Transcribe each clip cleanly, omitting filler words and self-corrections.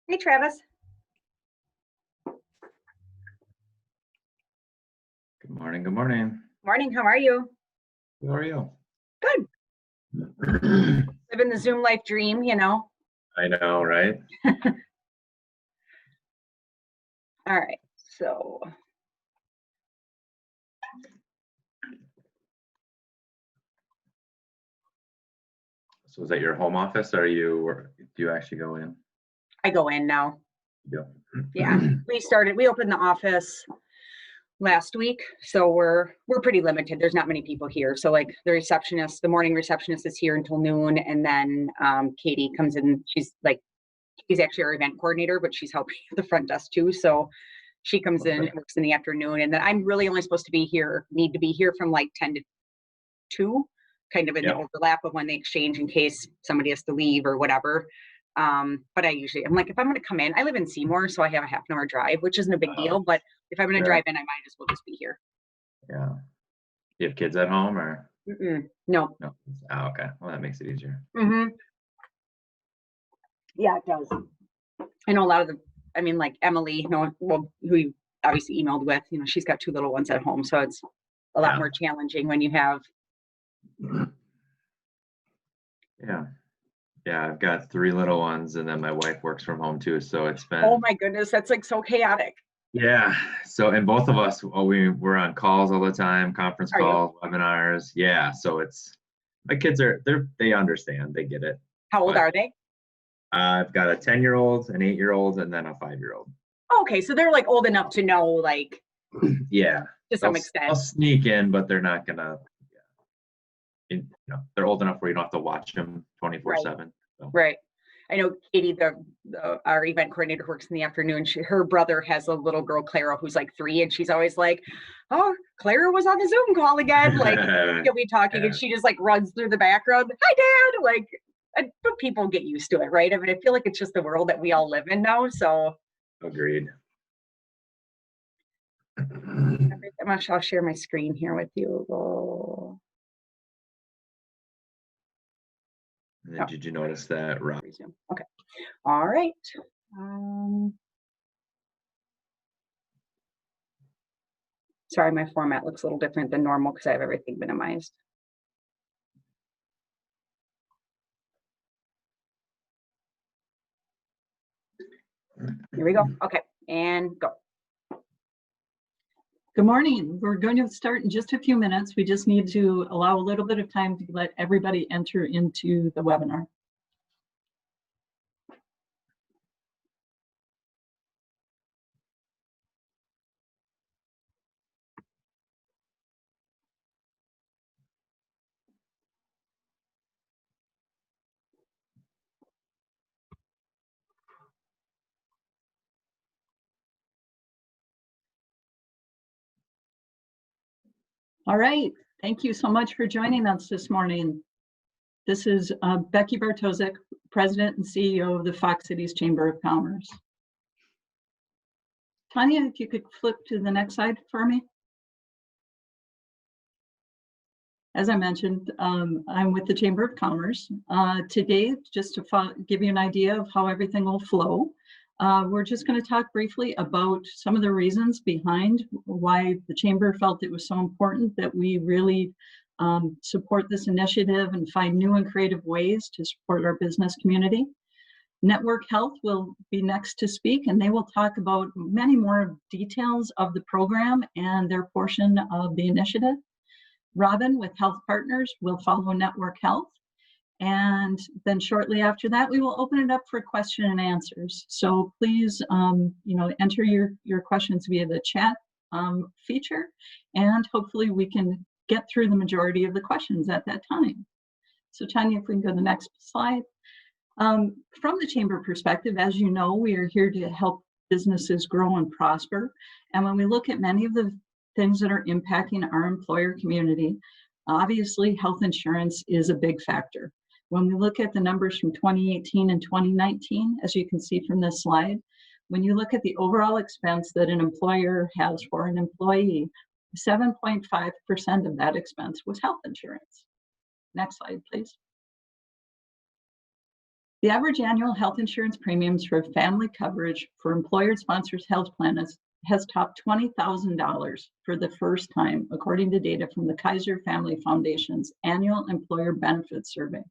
Hey, Travis. Good morning. Good morning. Morning. How are you? How are you? Good. Living the Zoom life dream, you know. I know, right? All right. So, So is that your home office, or do you actually go in? I go in now. Yeah. Yeah. We opened the office last week, so we're pretty limited. There's not many people here. So like the morning receptionist is here until noon, and then Katie comes in. She's actually our event coordinator, but she's helping at the front desk too. So she comes in and works in the afternoon, and then I'm really only supposed to need to be here from like 10 to 2, kind of in the overlap of when they exchange in case somebody has to leave or whatever. But I'm like, if I'm going to come in, I live in Seymour, so I have a half an hour drive, which isn't a big deal. But if I'm going to drive in, I might as well just be here. Yeah. You have kids at home, or? No. No. Oh, okay. Well, that makes it easier. Yeah, it does. I know a lot of like Emily, who you obviously emailed with, she's got 2 little ones at home, so it's a lot more challenging when you have. Yeah, I've got 3 little ones, and then my wife works from home too, so it's been. Oh my goodness, that's like so chaotic. Yeah. So, and both of us, we're on calls all the time, conference calls, webinars. Yeah. So my kids they understand, they get it. How old are they? I've got a 10-year-old, an 8-year-old, and then a 5-year-old. Okay, so they're like old enough to know, like. Yeah. To some extent. They'll sneak in, but they're not gonna. They're old enough where you don't have to watch them 24/7. So. Right. I know Katie, our event coordinator, works in the afternoon. Her brother has a little girl, Clara, who's like 3, and she's always like, "Oh, Clara was on the Zoom call again." Like, you'll be talking, and she just like runs through the background. "Hi, Dad!" Like, but people get used to it, right? I mean, I feel like it's just the world that we all live in now. So. Agreed. I'll share my screen here with you. And then did you notice that, Rob? Okay. All right. Sorry, my format looks a little different than normal because I have everything minimized. Here we go. Okay, and go. Good morning. We're going to start in just a few minutes. We just need to allow a little bit of time to let everybody enter into the webinar. All right. Thank you so much for joining us this morning. This is Becky Bartosik, President and CEO of the Fox Cities Chamber of Commerce. Tanya, if you could flip to the next slide for me. As I mentioned, I'm with the Chamber of Commerce. Today, just to give you an idea of how everything will flow, we're just going to talk briefly about some of the reasons behind why the Chamber felt it was so important that we really support this initiative and find new and creative ways to support our business community. Network Health will be next to speak, and they will talk about many more details of the program and their portion of the initiative. Robin with HealthPartners will follow Network Health. And then shortly after that, we will open it up for question and answers. So please, enter your questions via the chat feature, and hopefully we can get through the majority of the questions at that time. So Tanya, if we can go to the next slide. From the Chamber perspective, as you know, we are here to help businesses grow and prosper. And when we look at many of the things that are impacting our employer community, obviously health insurance is a big factor. When we look at the numbers from 2018 and 2019, as you can see from this slide, when you look at the overall expense that an employer has for an employee, 7.5% of that expense was health insurance. Next slide, please. The average annual health insurance premiums for family coverage for employer-sponsored health plans has topped $20,000 for the first time, according to data from the Kaiser Family Foundation's annual employer benefits survey.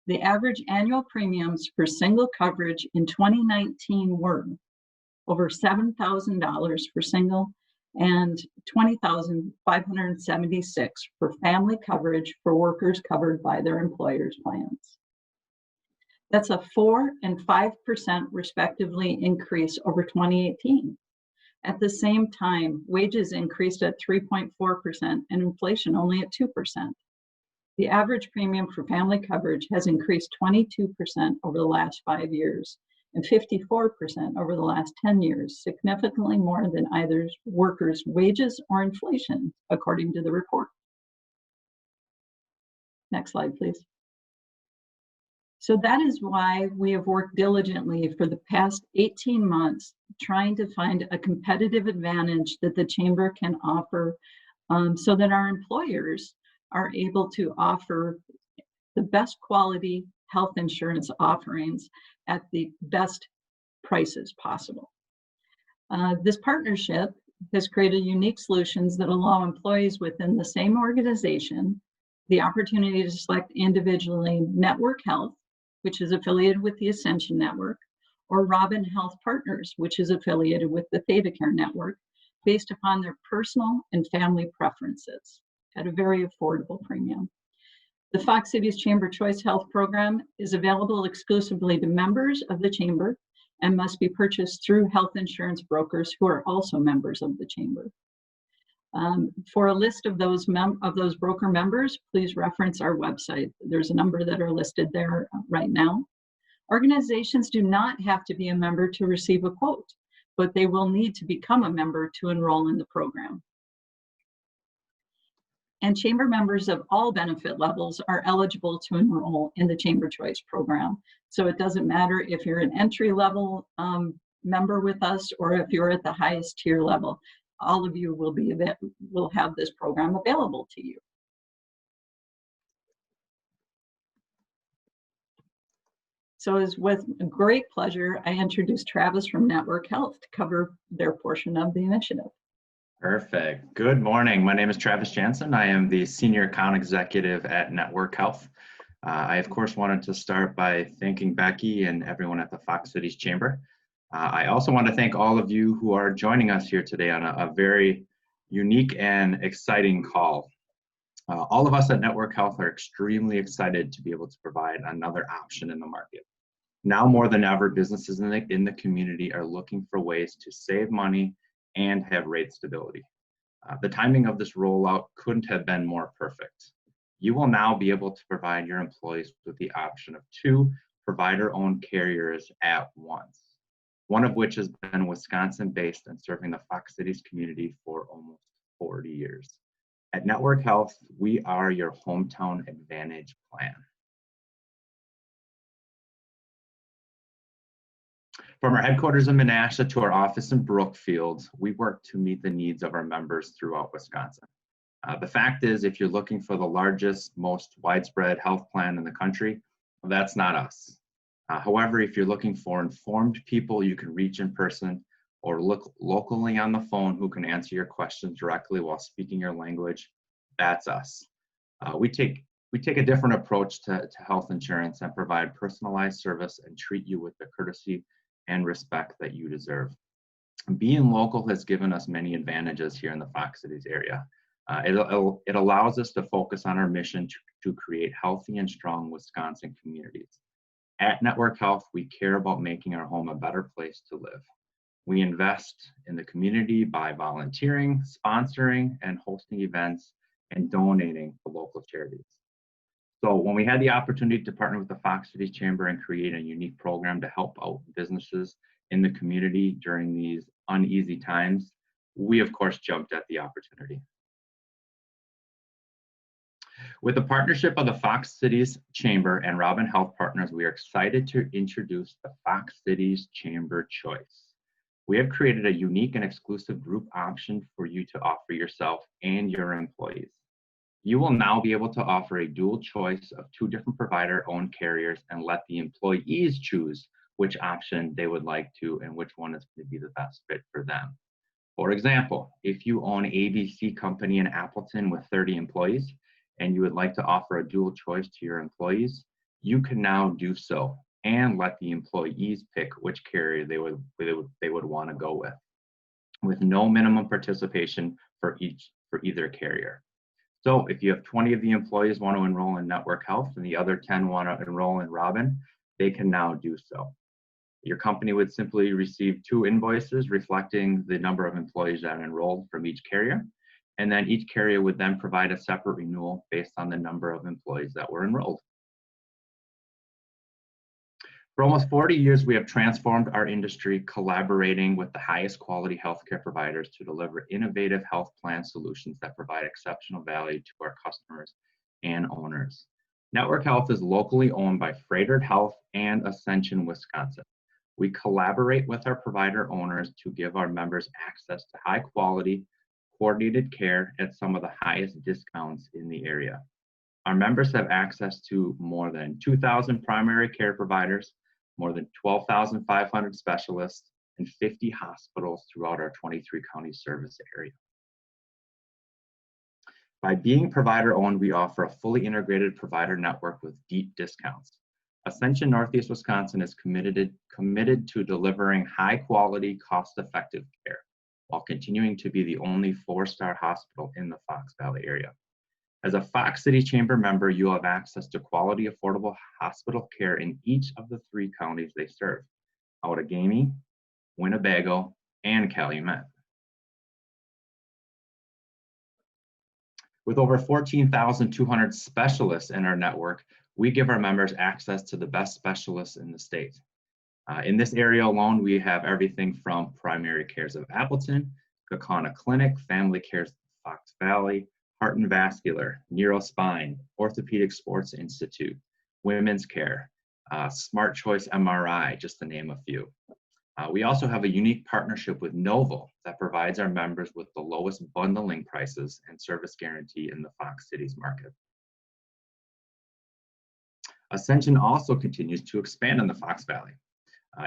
The average annual premiums for single coverage in 2019 were over $7,000 for single and $20,576 for family coverage for workers covered by their employers' plans. That's a 4% and 5% respectively increase over 2018. At the same time, wages increased at 3.4% and inflation only at 2%. The average premium for family coverage has increased 22% over the last 5 years and 54% over the last 10 years, significantly more than either workers' wages or inflation, according to the report. Next slide, please. So that is why we have worked diligently for the past 18 months trying to find a competitive advantage that the Chamber can offer so that our employers are able to offer the best quality health insurance offerings at the best prices possible. This partnership has created unique solutions that allow employees within the same organization the opportunity to select individually Network Health, which is affiliated with the Ascension Network, or Robin HealthPartners, which is affiliated with the ThedaCare Network, based upon their personal and family preferences at a very affordable premium. The Fox Cities Chamber Choice Health Program is available exclusively to members of the Chamber and must be purchased through health insurance brokers who are also members of the Chamber. For a list of those broker members, please reference our website. There's a number that are listed there right now. Organizations do not have to be a member to receive a quote, but they will need to become a member to enroll in the program. And Chamber members of all benefit levels are eligible to enroll in the Chamber Choice program. So it doesn't matter if you're an entry-level member with us or if you're at the highest tier level. All of you will have this program available to you. So it's with great pleasure, I introduce Travis from Network Health to cover their portion of the initiative. Perfect. Good morning. My name is Travis Jansen. I am the Senior Account Executive at Network Health. I, of course, wanted to start by thanking Becky and everyone at the Fox Cities Chamber. I also want to thank all of you who are joining us here today on a very unique and exciting call. All of us at Network Health are extremely excited to be able to provide another option in the market. Now more than ever, businesses in the community are looking for ways to save money and have rate stability. The timing of this rollout couldn't have been more perfect. You will now be able to provide your employees with the option of 2 provider-owned carriers at once, one of which has been Wisconsin-based and serving the Fox Cities community for almost 40 years. At Network Health, we are your hometown advantage plan. From our headquarters in Menasha to our office in Brookfield, we work to meet the needs of our members throughout Wisconsin. The fact is, if you're looking for the largest, most widespread health plan in the country, well, that's not us. However, if you're looking for informed people you can reach in person or look locally on the phone who can answer your questions directly while speaking your language, that's us. We take a different approach to health insurance and provide personalized service and treat you with the courtesy and respect that you deserve. Being local has given us many advantages here in the Fox Cities area. It allows us to focus on our mission to create healthy and strong Wisconsin communities. At Network Health, we care about making our home a better place to live. We invest in the community by volunteering, sponsoring, and hosting events and donating to local charities. So when we had the opportunity to partner with the Fox Cities Chamber and create a unique program to help out businesses in the community during these uneasy times, we of course jumped at the opportunity. With the partnership of the Fox Cities Chamber and Robin HealthPartners, we are excited to introduce the Fox Cities Chamber Choice. We have created a unique and exclusive group option for you to offer yourself and your employees. You will now be able to offer a dual choice of 2 different provider-owned carriers and let the employees choose which option they would like to and which one is going to be the best fit for them. For example, if you own ABC Company in Appleton with 30 employees and you would like to offer a dual choice to your employees, you can now do so and let the employees pick which carrier they would want to go with no minimum participation for either carrier. So if you have 20 of the employees want to enroll in Network Health and the other 10 want to enroll in Robin, they can now do so. Your company would simply receive 2 invoices reflecting the number of employees that enrolled from each carrier, and then each carrier would then provide a separate renewal based on the number of employees that were enrolled. For almost 40 years, we have transformed our industry, collaborating with the highest quality healthcare providers to deliver innovative health plan solutions that provide exceptional value to our customers and owners. Network Health is locally owned by Freighted Health and Ascension, Wisconsin. We collaborate with our provider owners to give our members access to high quality, coordinated care at some of the highest discounts in the area. Our members have access to more than 2,000 primary care providers, more than 12,500 specialists, and 50 hospitals throughout our 23 county service area. By being provider owned, we offer a fully integrated provider network with deep discounts. Ascension Northeast Wisconsin is committed to delivering high quality, cost-effective care while continuing to be the only 4-star hospital in the Fox Valley area. As a Fox City Chamber member, you have access to quality, affordable hospital care in each of the 3 counties they serve: Outagamie, Winnebago, and Calumet. With over 14,200 specialists in our network, we give our members access to the best specialists in the state. In this area alone, we have everything from Primary Cares of Appleton, Kaukauna Clinic, Family Cares Fox Valley, Heart and Vascular, Neurospine, Orthopedic Sports Institute, Women's Care, Smart Choice MRI, just to name a few. We also have a unique partnership with Novo that provides our members with the lowest bundling prices and service guarantee in the Fox Cities market. Ascension also continues to expand in the Fox Valley.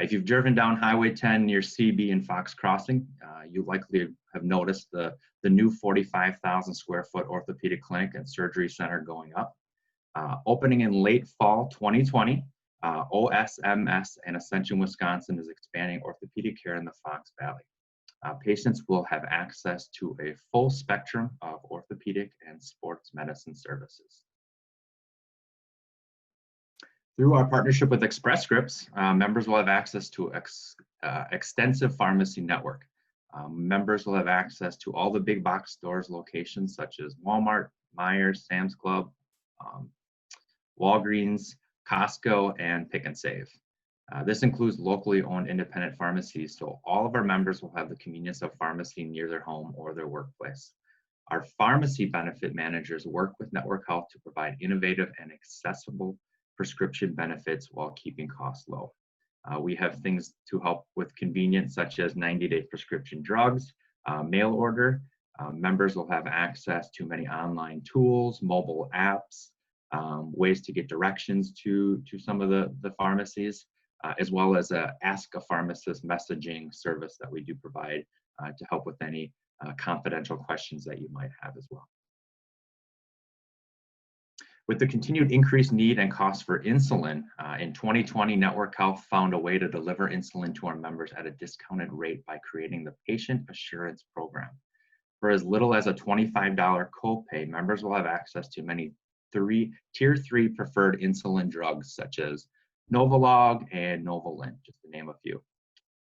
If you've driven down Highway 10 near CB and Fox Crossing, you likely have noticed the new 45,000 square foot orthopedic clinic and surgery center going up. Opening in late fall 2020, OSMS and Ascension, Wisconsin is expanding orthopedic care in the Fox Valley. Patients will have access to a full spectrum of orthopedic and sports medicine services. Through our partnership with Express Scripts, members will have access to extensive pharmacy network. Members will have access to all the big box stores locations such as Walmart, Meijer, Sam's Club, Walgreens, Costco, and Pick and Save. This includes locally owned independent pharmacies, so all of our members will have the convenience of pharmacy near their home or their workplace. Our pharmacy benefit managers work with Network Health to provide innovative and accessible prescription benefits while keeping costs low. We have things to help with convenience such as 90-day prescription drugs, mail order. Members will have access to many online tools, mobile apps, ways to get directions to some of the pharmacies, as well as a Ask a Pharmacist messaging service that we do provide to help with any confidential questions that you might have as well. With the continued increased need and cost for insulin, in 2020, Network Health found a way to deliver insulin to our members at a discounted rate by creating the Patient Assurance Program. For as little as a $25 copay, members will have access to many Tier 3 preferred insulin drugs such as Novolog and Novolin, just to name a few.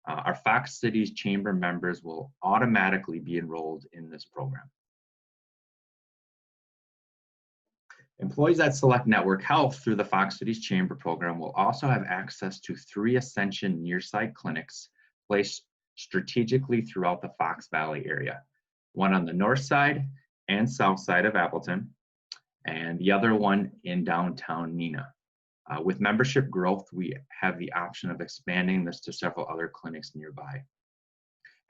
Our Fox Cities Chamber members will automatically be enrolled in this program. Employees that select Network Health through the Fox Cities Chamber program will also have access to 3 Ascension Nearsite Clinics placed strategically throughout the Fox Valley area. One on the north side and south side of Appleton, and the other one in downtown Neenah. With membership growth, we have the option of expanding this to several other clinics nearby.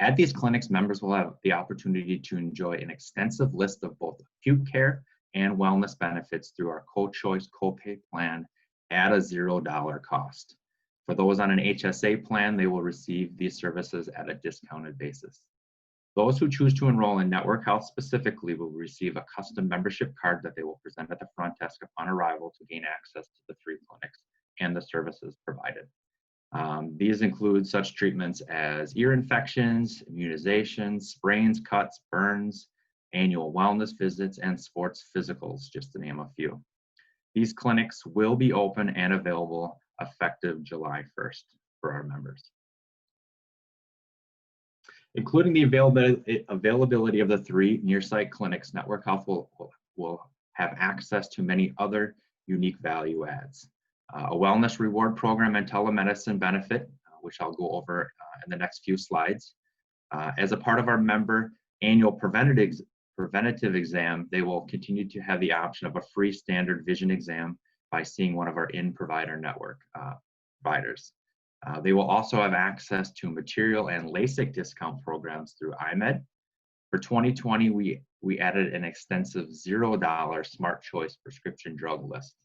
At these clinics, members will have the opportunity to enjoy an extensive list of both acute care and wellness benefits through our co-choice copay plan at a $0 cost. For those on an HSA plan, they will receive these services at a discounted basis. Those who choose to enroll in Network Health specifically will receive a custom membership card that they will present at the front desk upon arrival to gain access to the 3 clinics and the services provided. These include such treatments as ear infections, immunizations, sprains, cuts, burns, annual wellness visits, and sports physicals, just to name a few. These clinics will be open and available effective July 1st for our members. Including the availability of the 3 Nearsite Clinics, Network Health will have access to many other unique value adds. A wellness reward program and telemedicine benefit, which I'll go over in the next few slides. As a part of our member annual preventative exam, they will continue to have the option of a free standard vision exam by seeing one of our in-provider network providers. They will also have access to material and LASIK discount programs through iMed. For 2020, we added an extensive $0 Smart Choice prescription drug list.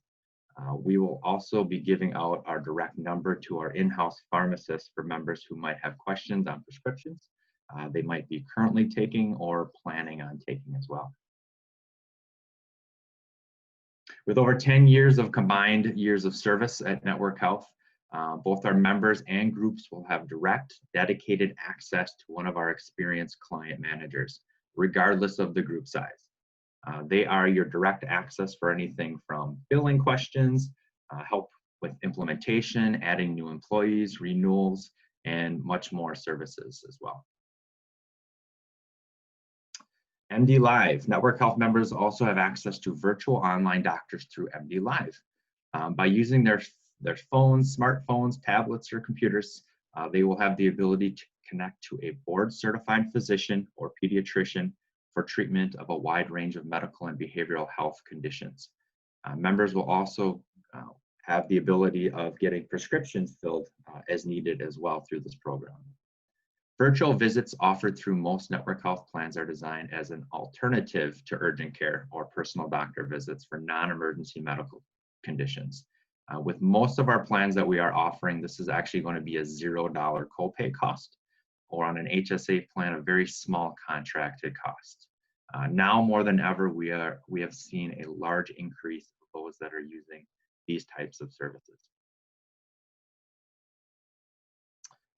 We will also be giving out our direct number to our in-house pharmacists for members who might have questions on prescriptions they might be currently taking or planning on taking as well. With over 10 years of combined years of service at Network Health, both our members and groups will have direct, dedicated access to one of our experienced client managers, regardless of the group size. They are your direct access for anything from billing questions, help with implementation, adding new employees, renewals, and much more services as well. MD Live. Network Health members also have access to virtual online doctors through MD Live. By using their phones, smartphones, tablets, or computers, they will have the ability to connect to a board-certified physician or pediatrician for treatment of a wide range of medical and behavioral health conditions. Members will also have the ability of getting prescriptions filled as needed as well through this program. Virtual visits offered through most Network Health plans are designed as an alternative to urgent care or personal doctor visits for non-emergency medical conditions. With most of our plans that we are offering, this is actually going to be a $0 copay cost, or on an HSA plan, a very small contracted cost. Now more than ever, we have seen a large increase of those that are using these types of services.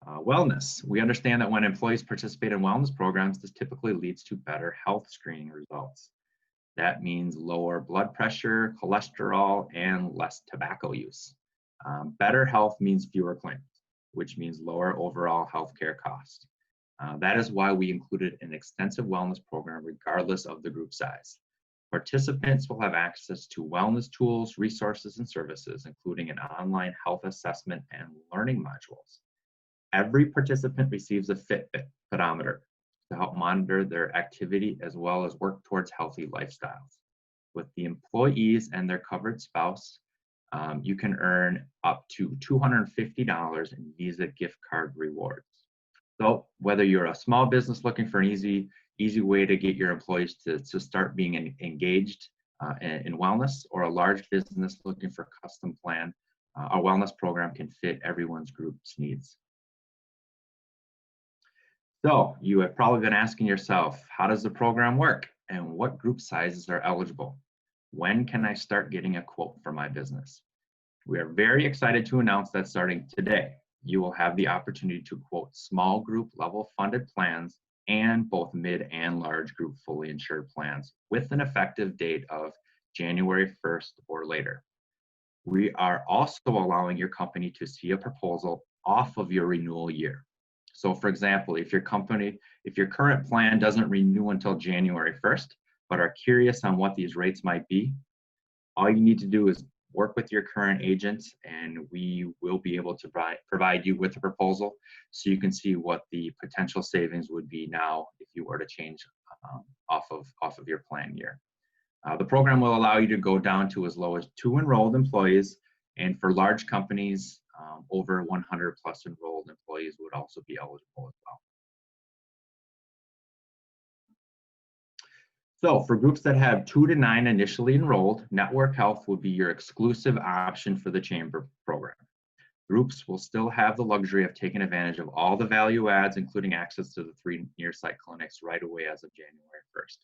Wellness. We understand that when employees participate in wellness programs, this typically leads to better health screening results. That means lower blood pressure, cholesterol, and less tobacco use. Better health means fewer claims, which means lower overall healthcare costs. That is why we included an extensive wellness program regardless of the group size. Participants will have access to wellness tools, resources, and services, including an online health assessment and learning modules. Every participant receives a Fitbit pedometer to help monitor their activity as well as work towards healthy lifestyles. With the employees and their covered spouse, you can earn up to $250 in Visa gift card rewards. So whether you're a small business looking for an easy way to get your employees to start being engaged in wellness, or a large business looking for a custom plan, our wellness program can fit everyone's group's needs. So you have probably been asking yourself, how does the program work and what group sizes are eligible? When can I start getting a quote for my business? We are very excited to announce that starting today, you will have the opportunity to quote small group level funded plans and both mid and large group fully insured plans with an effective date of January 1st or later. We are also allowing your company to see a proposal off of your renewal year. So for example, if your current plan doesn't renew until January 1st, but are curious on what these rates might be, all you need to do is work with your current agent and we will be able to provide you with a proposal so you can see what the potential savings would be now if you were to change off of your plan year. The program will allow you to go down to as low as 2 enrolled employees, and for large companies, over 100 plus enrolled employees would also be eligible as well. So for groups that have 2 to 9 initially enrolled, Network Health will be your exclusive option for the Chamber program. Groups will still have the luxury of taking advantage of all the value adds, including access to the 3 Nearsite Clinics right away as of January 1st,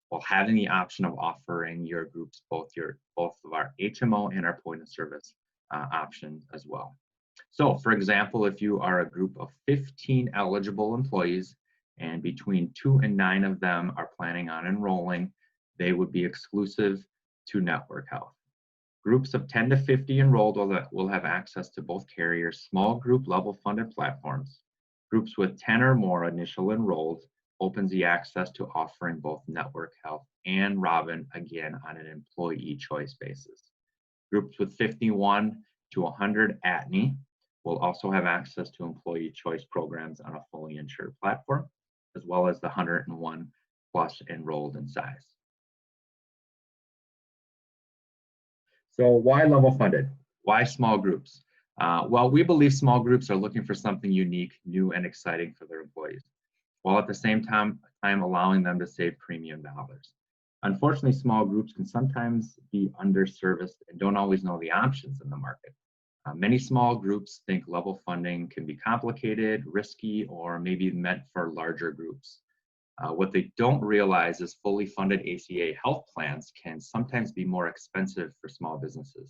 while having the option of offering your groups both of our HMO and our point of service option as well. So for example, if you are a group of 15 eligible employees and between 2 and 9 of them are planning on enrolling, they would be exclusive to Network Health. Groups of 10 to 50 enrolled will have access to both carriers' small group level funded platforms. Groups with 10 or more initial enrolled opens the access to offering both Network Health and Robin, again on an employee choice basis. Groups with 51 to 100 ATNI will also have access to employee choice programs on a fully insured platform, as well as the 101 plus enrolled in size. So why level funded? Why small groups? Well, we believe small groups are looking for something unique, new, and exciting for their employees, while at the same time allowing them to save premium dollars. Unfortunately, small groups can sometimes be underserviced and don't always know the options in the market. Many small groups think level funding can be complicated, risky, or maybe meant for larger groups. What they don't realize is fully funded ACA health plans can sometimes be more expensive for small businesses.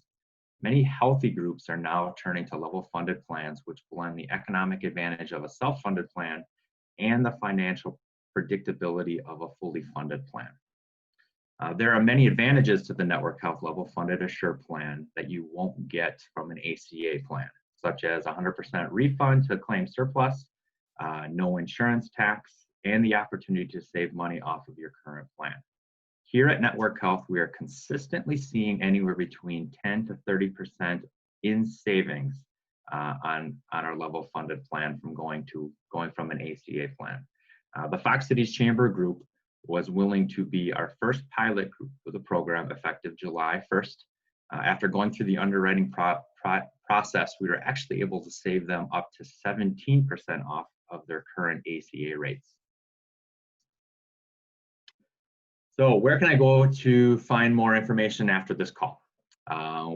Many healthy groups are now turning to level funded plans, which blend the economic advantage of a self-funded plan and the financial predictability of a fully funded plan. There are many advantages to the Network Health level funded Assure plan that you won't get from an ACA plan, such as 100% refund to claim surplus, no insurance tax, and the opportunity to save money off of your current plan. Here at Network Health, we are consistently seeing anywhere between 10 to 30% in savings on our level funded plan from going from an ACA plan. The Fox Cities Chamber Group was willing to be our first pilot group for the program effective July 1st. After going through the underwriting process, we were actually able to save them up to 17% off of their current ACA rates. So where can I go to find more information after this call?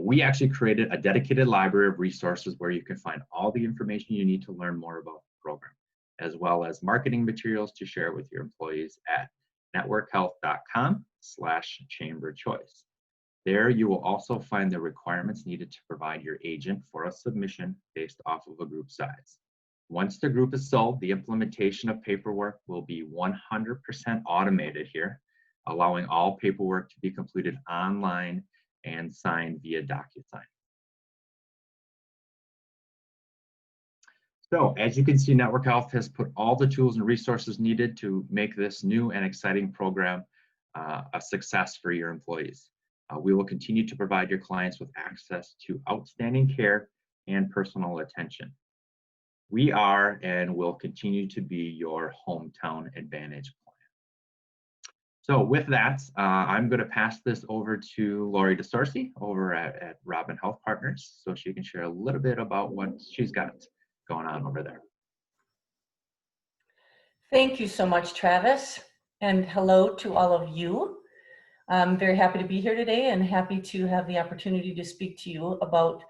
We actually created a dedicated library of resources where you can find all the information you need to learn more about the program, as well as marketing materials to share with your employees at networkhealth.com/chamberchoice. There you will also find the requirements needed to provide your agent for a submission based off of a group size. Once the group is sold, the implementation of paperwork will be 100% automated here, allowing all paperwork to be completed online and signed via DocuSign. So as you can see, Network Health has put all the tools and resources needed to make this new and exciting program a success for your employees. We will continue to provide your clients with access to outstanding care and personal attention. We are and will continue to be your hometown advantage plan. So with that, I'm going to pass this over to Lori DeSorsi over at Robin HealthPartners, so she can share a little bit about what she's got going on over there. Thank you so much, Travis, and hello to all of you. I'm very happy to be here today and happy to have the opportunity to speak to you about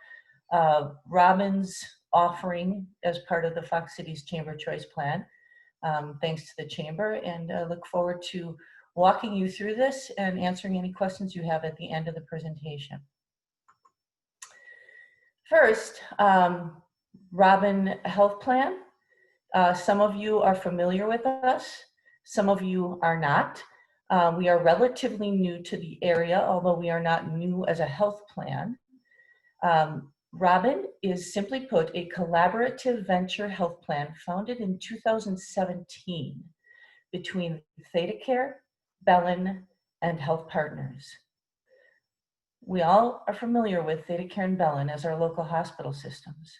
Robin's offering as part of the Fox Cities Chamber Choice Plan. Thanks to the Chamber, and I look forward to walking you through this and answering any questions you have at the end of the presentation. First, Robin Health Plan. Some of you are familiar with us, some of you are not. We are relatively new to the area, although we are not new as a health plan. Robin is, simply put, a collaborative venture health plan founded in 2017 between ThedaCare, Bellin, and HealthPartners. We all are familiar with ThedaCare and Bellin as our local hospital systems.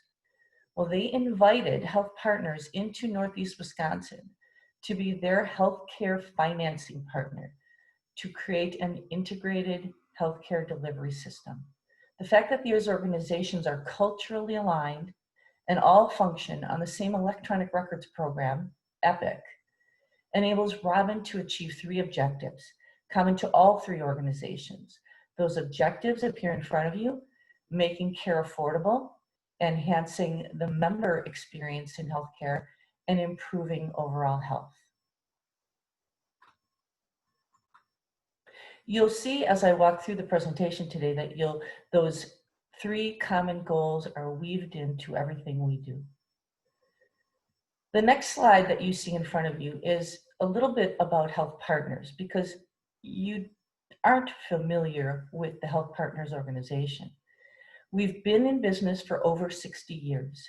Well, they invited HealthPartners into Northeast Wisconsin to be their healthcare financing partner to create an integrated healthcare delivery system. The fact that these organizations are culturally aligned and all function on the same electronic records program, EPIC, enables Robin to achieve 3 objectives: common to all three organizations. Those objectives appear in front of you: making care affordable, enhancing the member experience in healthcare, and improving overall health. You'll see as I walk through the presentation today that those three common goals are weaved into everything we do. The next slide that you see in front of you is a little bit about HealthPartners, because you aren't familiar with the HealthPartners organization. We've been in business for over 60 years.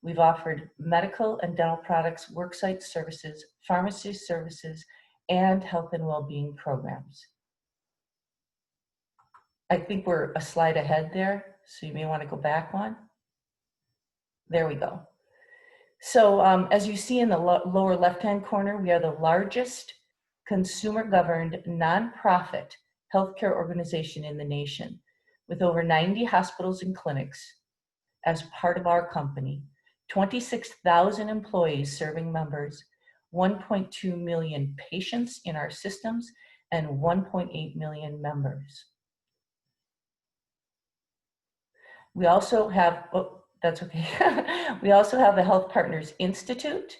We've offered medical and dental products, worksite services, pharmacy services, and health and well-being programs. I think we're a slide ahead there, so you may want to go back one. There we go. So as you see in the lower left-hand corner, we are the largest consumer-governed nonprofit healthcare organization in the nation, with over 90 hospitals and clinics as part of our company, 26,000 employees serving members, 1.2 million patients in our systems, and 1.8 million members. We also have, oh, that's okay. We also have the HealthPartners Institute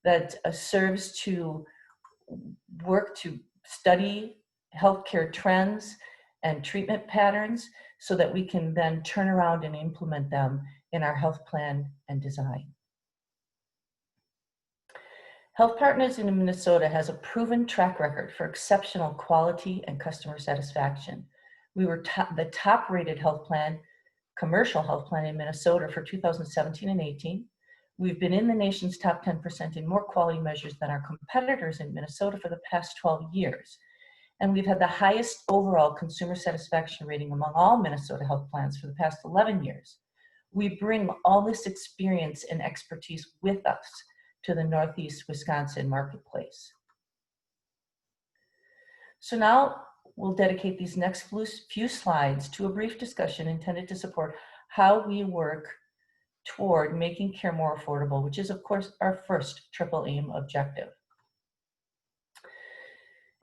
that serves to work to study healthcare trends and treatment patterns so that we can then turn around and implement them in our health plan and design. HealthPartners in Minnesota has a proven track record for exceptional quality and customer satisfaction. We were the top-rated health plan, commercial health plan in Minnesota for 2017 and 18. We've been in the nation's top 10% in more quality measures than our competitors in Minnesota for the past 12 years. And we've had the highest overall consumer satisfaction rating among all Minnesota health plans for the past 11 years. We bring all this experience and expertise with us to the Northeast Wisconsin marketplace. So now we'll dedicate these next few slides to a brief discussion intended to support how we work toward making care more affordable, which is, of course, our first triple aim objective.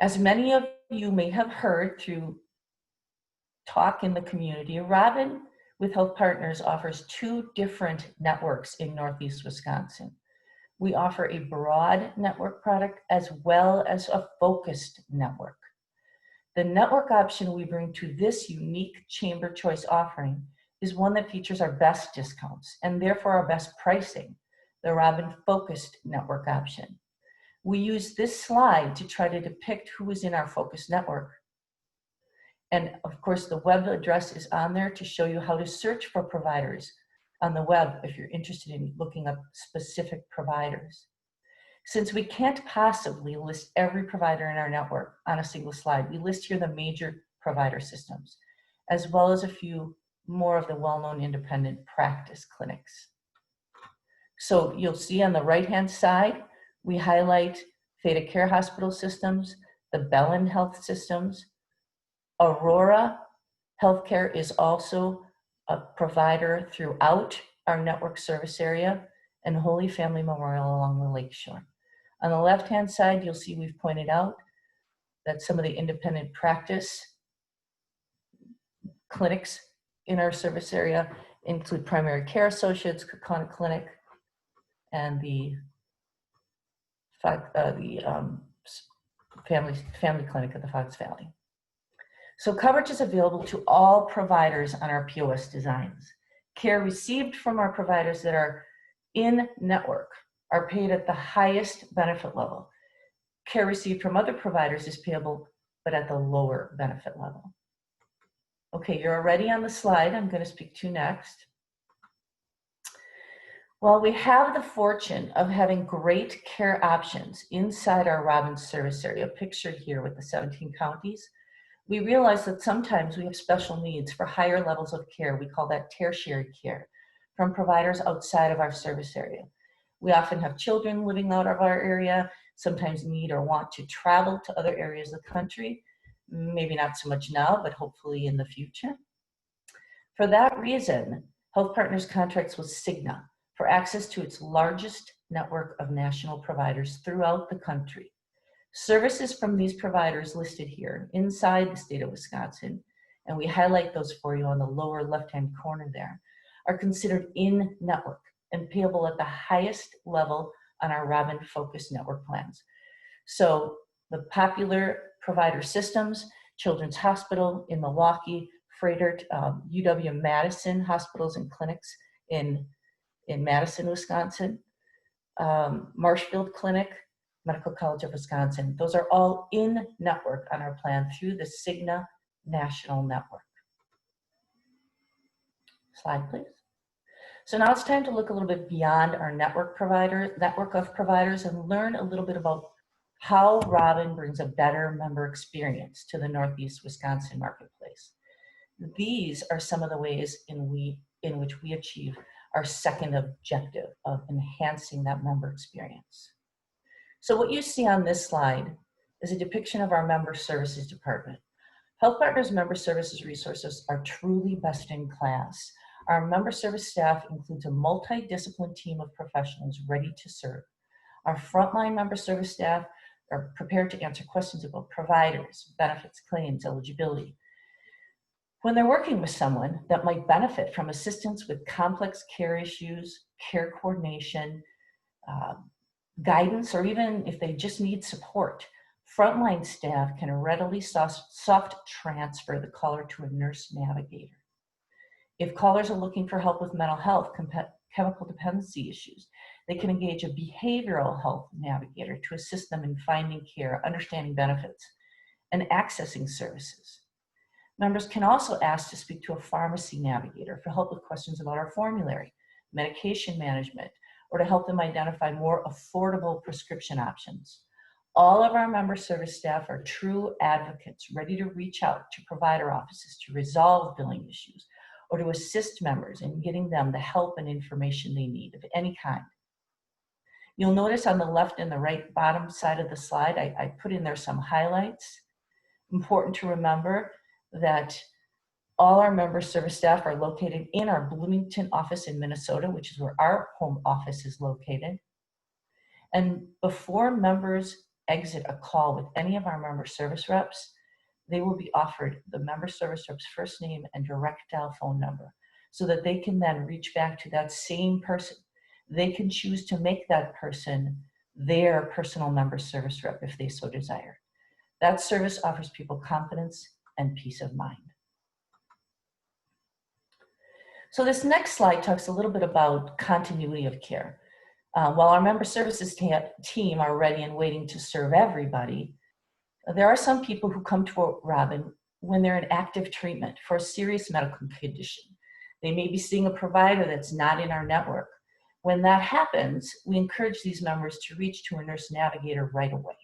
As many of you may have heard through talk in the community, Robin with HealthPartners offers two different networks in Northeast Wisconsin. We offer a broad network product as well as a focused network. The network option we bring to this unique chamber choice offering is one that features our best discounts and therefore our best pricing, the Robin focused network option. We use this slide to try to depict who is in our focused network. And of course, the web address is on there to show you how to search for providers on the web if you're interested in looking up specific providers. Since we can't possibly list every provider in our network on a single slide, we list here the major provider systems, as well as a few more of the well-known independent practice clinics. So you'll see on the right-hand side, we highlight Theta Care Hospital Systems, the Bellin Health Systems. Aurora Healthcare is also a provider throughout our network service area, and Holy Family Memorial along the lakeshore. On the left-hand side, you'll see we've pointed out that some of the independent practice clinics in our service area include Primary Care Associates, Kokona Clinic, and the family clinic at the Fox Valley. So coverage is available to all providers on our POS designs. Care received from our providers that are in network are paid at the highest benefit level. Care received from other providers is payable, but at the lower benefit level. Okay, you're already on the slide I'm going to speak to next. While we have the fortune of having great care options inside our Robin service area, pictured here with the 17 counties, we realize that sometimes we have special needs for higher levels of care. We call that tertiary care from providers outside of our service area. We often have children living out of our area, sometimes need or want to travel to other areas of the country, maybe not so much now, but hopefully in the future. For that reason, HealthPartners contracts with Cigna for access to its largest network of national providers throughout the country. Services from these providers listed here inside the state of Wisconsin, and we highlight those for you on the lower left-hand corner there, are considered in-network and payable at the highest level on our Robin Focus Network plans. So the popular provider systems, Children's Hospital in Milwaukee, Froedtert, UW-Madison hospitals and clinics in Madison, Wisconsin, Marshfield Clinic, Medical College of Wisconsin. Those are all in network on our plan through the Cigna National Network. Slide, please. So now it's time to look a little bit beyond our network of providers and learn a little bit about how Robin brings a better member experience to the Northeast Wisconsin marketplace. These are some of the ways in which we achieve our second objective of enhancing that member experience. So what you see on this slide is a depiction of our member services department. HealthPartners member services resources are truly best in class. Our member service staff includes a multidisciplinary team of professionals ready to serve. Our frontline member service staff are prepared to answer questions about providers, benefits, claims, eligibility. When they're working with someone that might benefit from assistance with complex care issues, care coordination, guidance, or even if they just need support, frontline staff can readily soft transfer the caller to a nurse navigator. If callers are looking for help with mental health, chemical dependency issues, they can engage a behavioral health navigator to assist them in finding care, understanding benefits, and accessing services. Members can also ask to speak to a pharmacy navigator for help with questions about our formulary, medication management, or to help them identify more affordable prescription options. All of our member service staff are true advocates ready to reach out to provider offices to resolve billing issues or to assist members in getting them the help and information they need of any kind. You'll notice on the left and the right bottom side of the slide, I put in there some highlights. Important to remember that all our member service staff are located in our Bloomington office in Minnesota, which is where our home office is located. And before members exit a call with any of our member service reps, they will be offered the member service rep's first name and direct dial phone number so that they can then reach back to that same person. They can choose to make that person their personal member service rep if they so desire. That service offers people confidence and peace of mind. So this next slide talks a little bit about continuity of care. While our member services team are ready and waiting to serve everybody, there are some people who come to Robin when they're in active treatment for a serious medical condition. They may be seeing a provider that's not in our network. When that happens, we encourage these members to reach to a nurse navigator right away.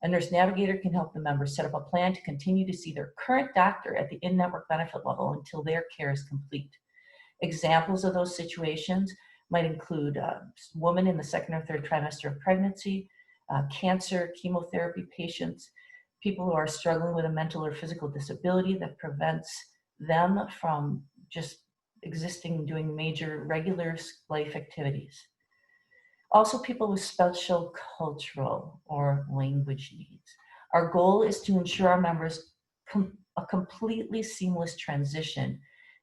A nurse navigator can help the member set up a plan to continue to see their current doctor at the in-network benefit level until their care is complete. Examples of those situations might include a woman in the second or third trimester of pregnancy, cancer, chemotherapy patients, people who are struggling with a mental or physical disability that prevents them from just existing, doing major regular life activities. Also, people with special cultural or language needs. Our goal is to ensure our members a completely seamless transition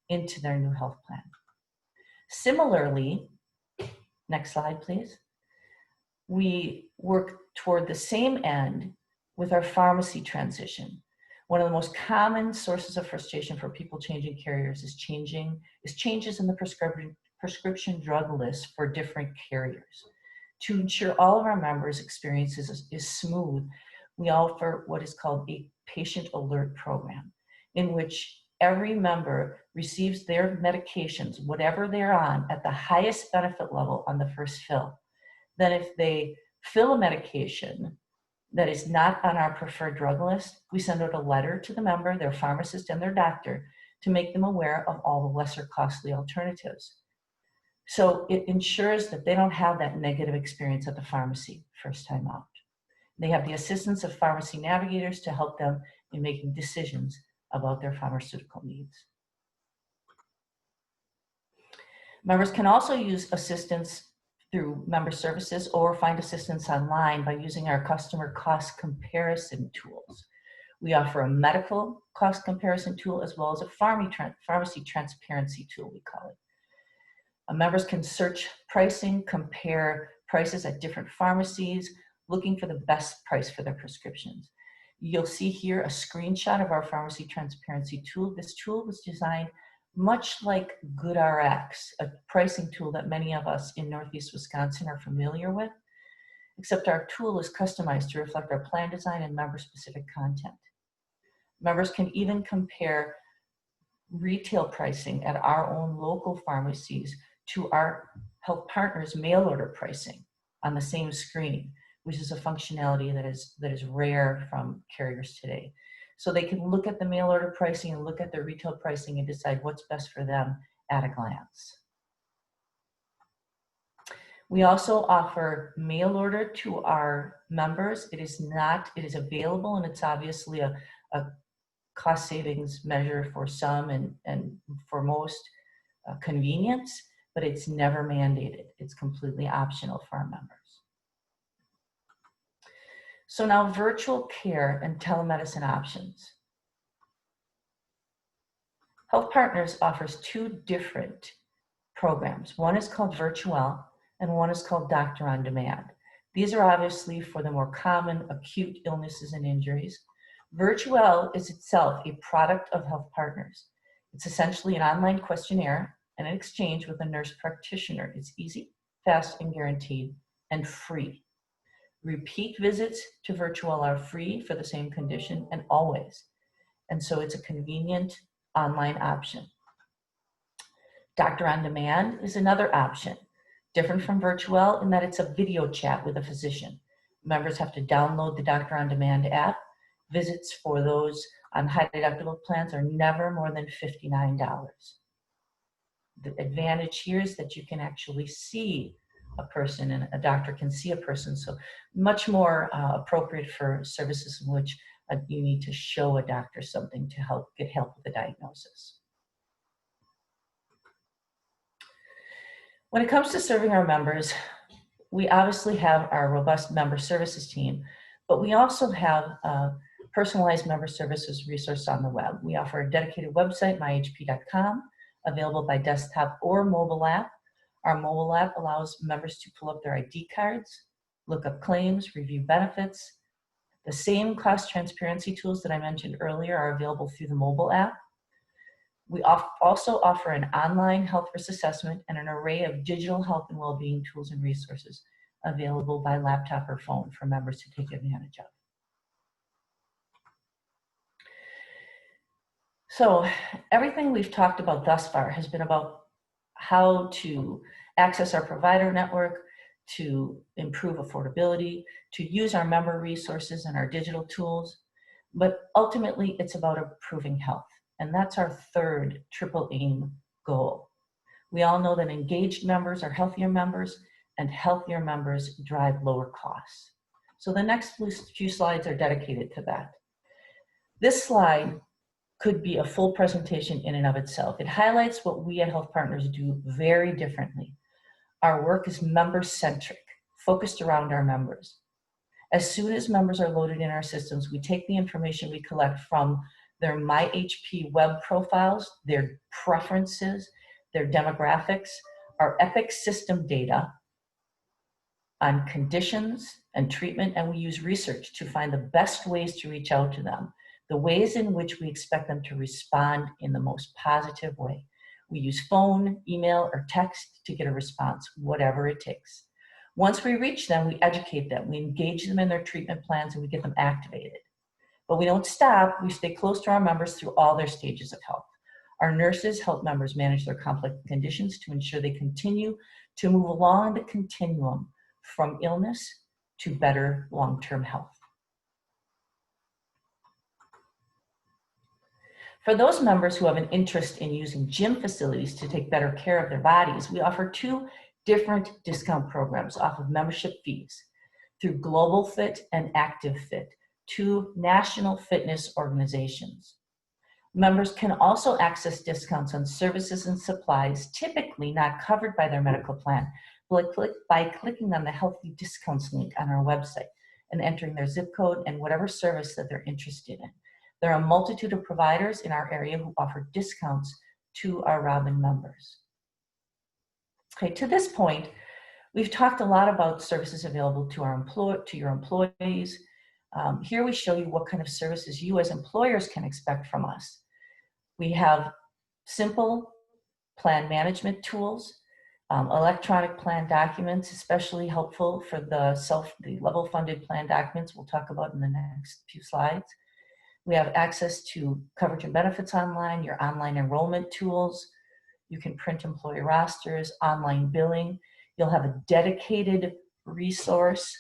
into their new health plan. Similarly, next slide, please. We work toward the same end with our pharmacy transition. One of the most common sources of frustration for people changing carriers is changes in the prescription drug list for different carriers. To ensure all of our members' experiences is smooth, we offer what is called a patient alert program, in which every member receives their medications, whatever they're on, at the highest benefit level on the first fill. Then if they fill a medication that is not on our preferred drug list, we send out a letter to the member, their pharmacist, and their doctor to make them aware of all the lesser costly alternatives. So it ensures that they don't have that negative experience at the pharmacy first time out. They have the assistance of pharmacy navigators to help them in making decisions about their pharmaceutical needs. Members can also use assistance through member services or find assistance online by using our customer cost comparison tools. We offer a medical cost comparison tool as well as a pharmacy transparency tool, we call it. Members can search pricing, compare prices at different pharmacies, looking for the best price for their prescriptions. You'll see here a screenshot of our pharmacy transparency tool. This tool was designed much like GoodRx, a pricing tool that many of us in Northeast Wisconsin are familiar with, except our tool is customized to reflect our plan design and member-specific content. Members can even compare retail pricing at our own local pharmacies to our HealthPartners mail order pricing on the same screen, which is a functionality that is rare from carriers today. So they can look at the mail order pricing and look at their retail pricing and decide what's best for them at a glance. We also offer mail order to our members. It is available, and it's obviously a cost savings measure for some and for most convenience, but it's never mandated. It's completely optional for our members. So now virtual care and telemedicine options. HealthPartners offers two different programs. One is called Virtual and one is called Doctor on Demand. These are obviously for the more common acute illnesses and injuries. Virtual is itself a product of HealthPartners. It's essentially an online questionnaire and an exchange with a nurse practitioner. It's easy, fast, and guaranteed, and free. Repeat visits to Virtual are free for the same condition and always. And so it's a convenient online option. Doctor on Demand is another option, different from Virtual in that it's a video chat with a physician. Members have to download the Doctor on Demand app. Visits for those on high deductible plans are never more than $59. The advantage here is that you can actually see a person and a doctor can see a person, so much more appropriate for services in which you need to show a doctor something to get help with the diagnosis. When it comes to serving our members, we obviously have our robust member services team, but we also have personalized member services resource on the web. We offer a dedicated website, myhp.com, available by desktop or mobile app. Our mobile app allows members to pull up their ID cards, look up claims, review benefits. The same cost transparency tools that I mentioned earlier are available through the mobile app. We also offer an online health risk assessment and an array of digital health and well-being tools and resources available by laptop or phone for members to take advantage of. So everything we've talked about thus far has been about how to access our provider network, to improve affordability, to use our member resources and our digital tools. But ultimately, it's about improving health. And that's our third triple aim goal. We all know that engaged members are healthier members, and healthier members drive lower costs. So the next few slides are dedicated to that. This slide could be a full presentation in and of itself. It highlights what we at HealthPartners do very differently. Our work is member-centric, focused around our members. As soon as members are loaded in our systems, we take the information we collect from their MyHP web profiles, their preferences, their demographics, our Epic system data on conditions and treatment, and we use research to find the best ways to reach out to them, the ways in which we expect them to respond in the most positive way. We use phone, email, or text to get a response, whatever it takes. Once we reach them, we educate them, we engage them in their treatment plans, and we get them activated. But we don't stop, we stay close to our members through all their stages of health. Our nurses help members manage their complex conditions to ensure they continue to move along the continuum from illness to better long-term health. For those members who have an interest in using gym facilities to take better care of their bodies, we offer two different discount programs off of membership fees through Global Fit and Active Fit, two national fitness organizations. Members can also access discounts on services and supplies typically not covered by their medical plan, by clicking on the Healthy Discounts link on our website and entering their zip code and whatever service that they're interested in. There are a multitude of providers in our area who offer discounts to our Robin members. Okay, to this point, we've talked a lot about services available to your employees. Here we show you what kind of services you as employers can expect from us. We have simple plan management tools, electronic plan documents, especially helpful for the level funded plan documents we'll talk about in the next few slides. We have access to coverage and benefits online, your online enrollment tools. You can print employee rosters, online billing. You'll have a dedicated resource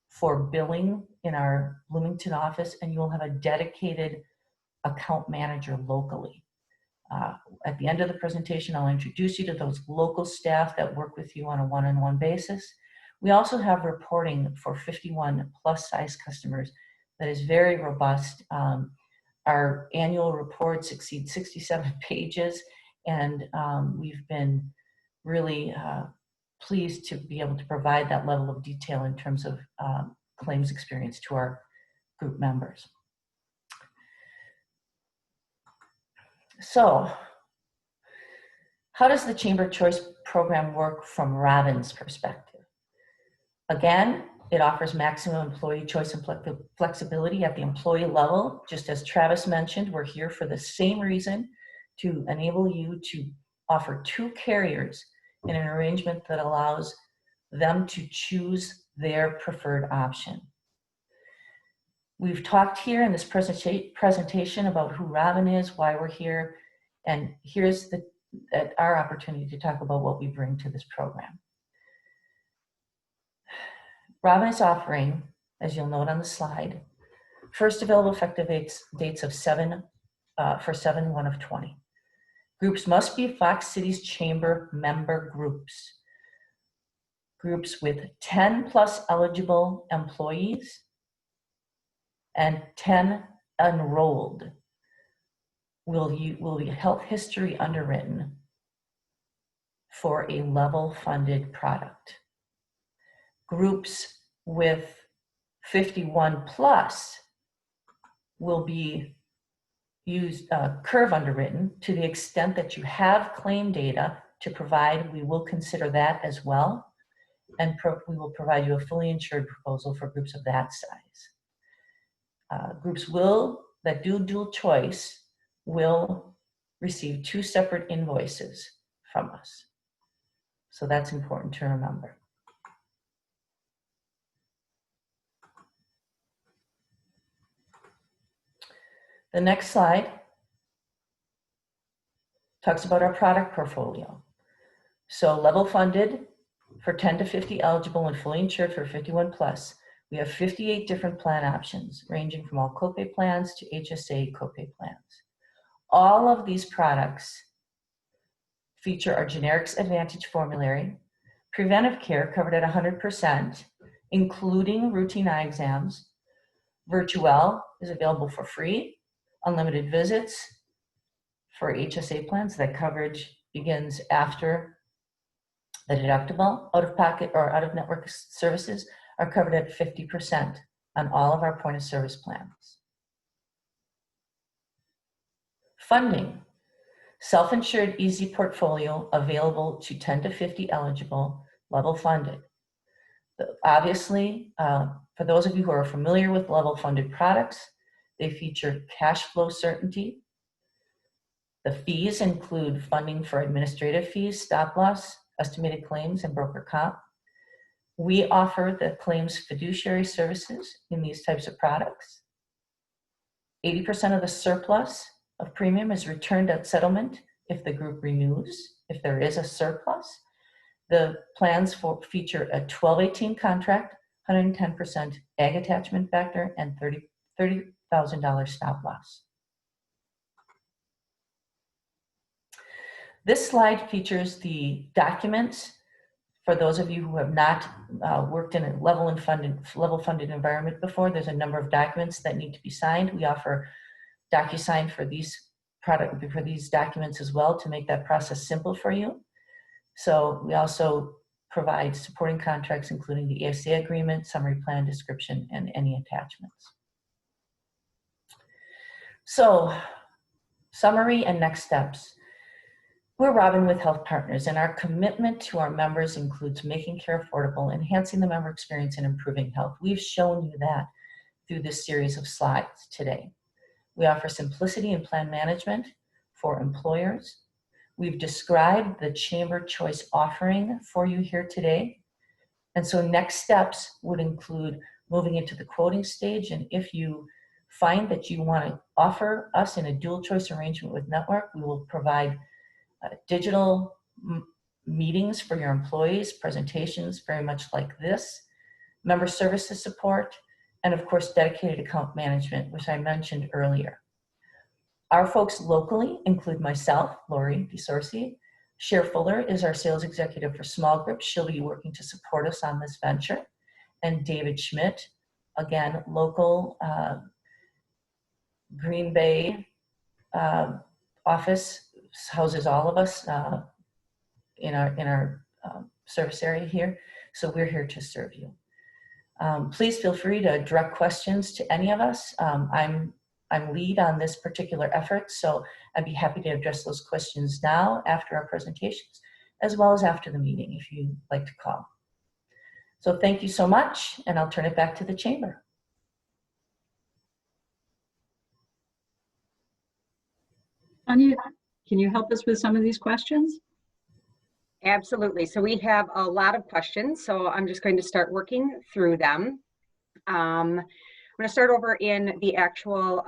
for billing in our Bloomington office, and you'll have a dedicated account manager locally. At the end of the presentation, I'll introduce you to those local staff that work with you on a one-on-one basis. We also have reporting for 51 plus size customers that is very robust. Our annual reports exceed 67 pages, and we've been really pleased to be able to provide that level of detail in terms of claims experience to our group members. So, how does the Chamber Choice program work from Robin's perspective? Again, it offers maximum employee choice and flexibility at the employee level. Just as Travis mentioned, we're here for the same reason, to enable you to offer two carriers in an arrangement that allows them to choose their preferred option. We've talked here in this presentation about who Robin is, why we're here, and here's our opportunity to talk about what we bring to this program. Robin is offering, as you'll note on the slide, first available effective dates of 7/1/20. Groups must be Fox Cities Chamber member groups. Groups with 10 plus eligible employees and 10 enrolled will be health history underwritten for a level funded product. Groups with 51 plus will be used curve underwritten to the extent that you have claim data to provide. We will consider that as well, and we will provide you a fully insured proposal for groups of that size. Groups that do dual choice will receive 2 separate invoices from us. So that's important to remember. The next slide talks about our product portfolio. So level funded for 10 to 50 eligible and fully insured for 51 plus. We have 58 different plan options, ranging from all copay plans to HSA copay plans. All of these products feature our Generics Advantage formulary, preventive care covered at 100%, including routine eye exams. Virtuel is available for free, unlimited visits for HSA plans. That coverage begins after the deductible. Out-of-pocket or out-of-network services are covered at 50% on all of our point of service plans. Funding, self-insured easy portfolio available to 10 to 50 eligible, level funded. Obviously, for those of you who are familiar with level funded products, they feature cash flow certainty. The fees include funding for administrative fees, stop loss, estimated claims, and broker comp. We offer the claims fiduciary services in these types of products. 80% of the surplus of premium is returned at settlement if the group renews, if there is a surplus. The plans feature a 1218 contract, 110% ag attachment factor, and $30,000 stop loss. This slide features the documents for those of you who have not worked in a level funded environment before. There's a number of documents that need to be signed. We offer DocuSign for these documents as well to make that process simple for you. So we also provide supporting contracts, including the ASA agreement, summary plan description, and any attachments. So, summary and next steps. We're Robin with HealthPartners, and our commitment to our members includes making care affordable, enhancing the member experience, and improving health. We've shown you that through this series of slides today. We offer simplicity in plan management for employers. We've described the Chamber Choice offering for you here today. And so next steps would include moving into the quoting stage. And if you find that you want to offer us in a dual choice arrangement with Network, we will provide digital meetings for your employees, presentations very much like this, member services support, and of course, dedicated account management, which I mentioned earlier. Our folks locally include myself, Lori DeSorsi. Cher Fuller is our sales executive for small groups. She'll be working to support us on this venture. And David Schmidt, again, local Green Bay office, houses all of us in our service area here. So we're here to serve you. Please feel free to direct questions to any of us. I'm lead on this particular effort, so I'd be happy to address those questions now after our presentations, as well as after the meeting if you'd like to call. So thank you so much, and I'll turn it back to the Chamber. Tanya, can you help us with some of these questions? Absolutely. So we have a lot of questions, so I'm just going to start working through them. I'm going to start over in the actual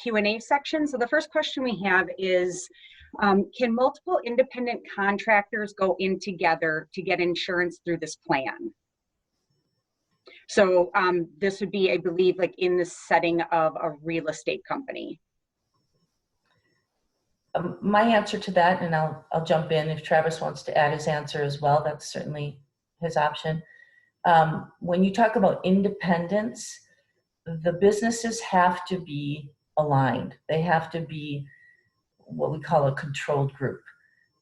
Q&A section. So the first question we have is, can multiple independent contractors go in together to get insurance through this plan? So this would be, I believe, like in the setting of a real estate company. My answer to that, and I'll jump in if Travis wants to add his answer as well, that's certainly his option. When you talk about independence, the businesses have to be aligned. They have to be what we call a controlled group.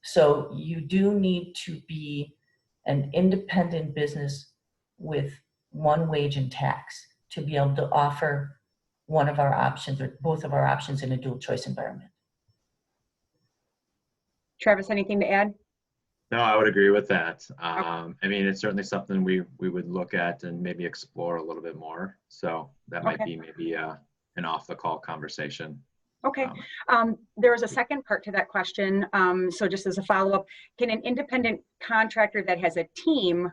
So you do need to be an independent business with one wage and tax to be able to offer one of our options or both of our options in a dual choice environment. Travis, anything to add? No, I would agree with that. I mean, it's certainly something we would look at and maybe explore a little bit more. So that might be maybe an off the call conversation. Okay. There was a second part to that question. So just as a follow-up, can an independent contractor that has a team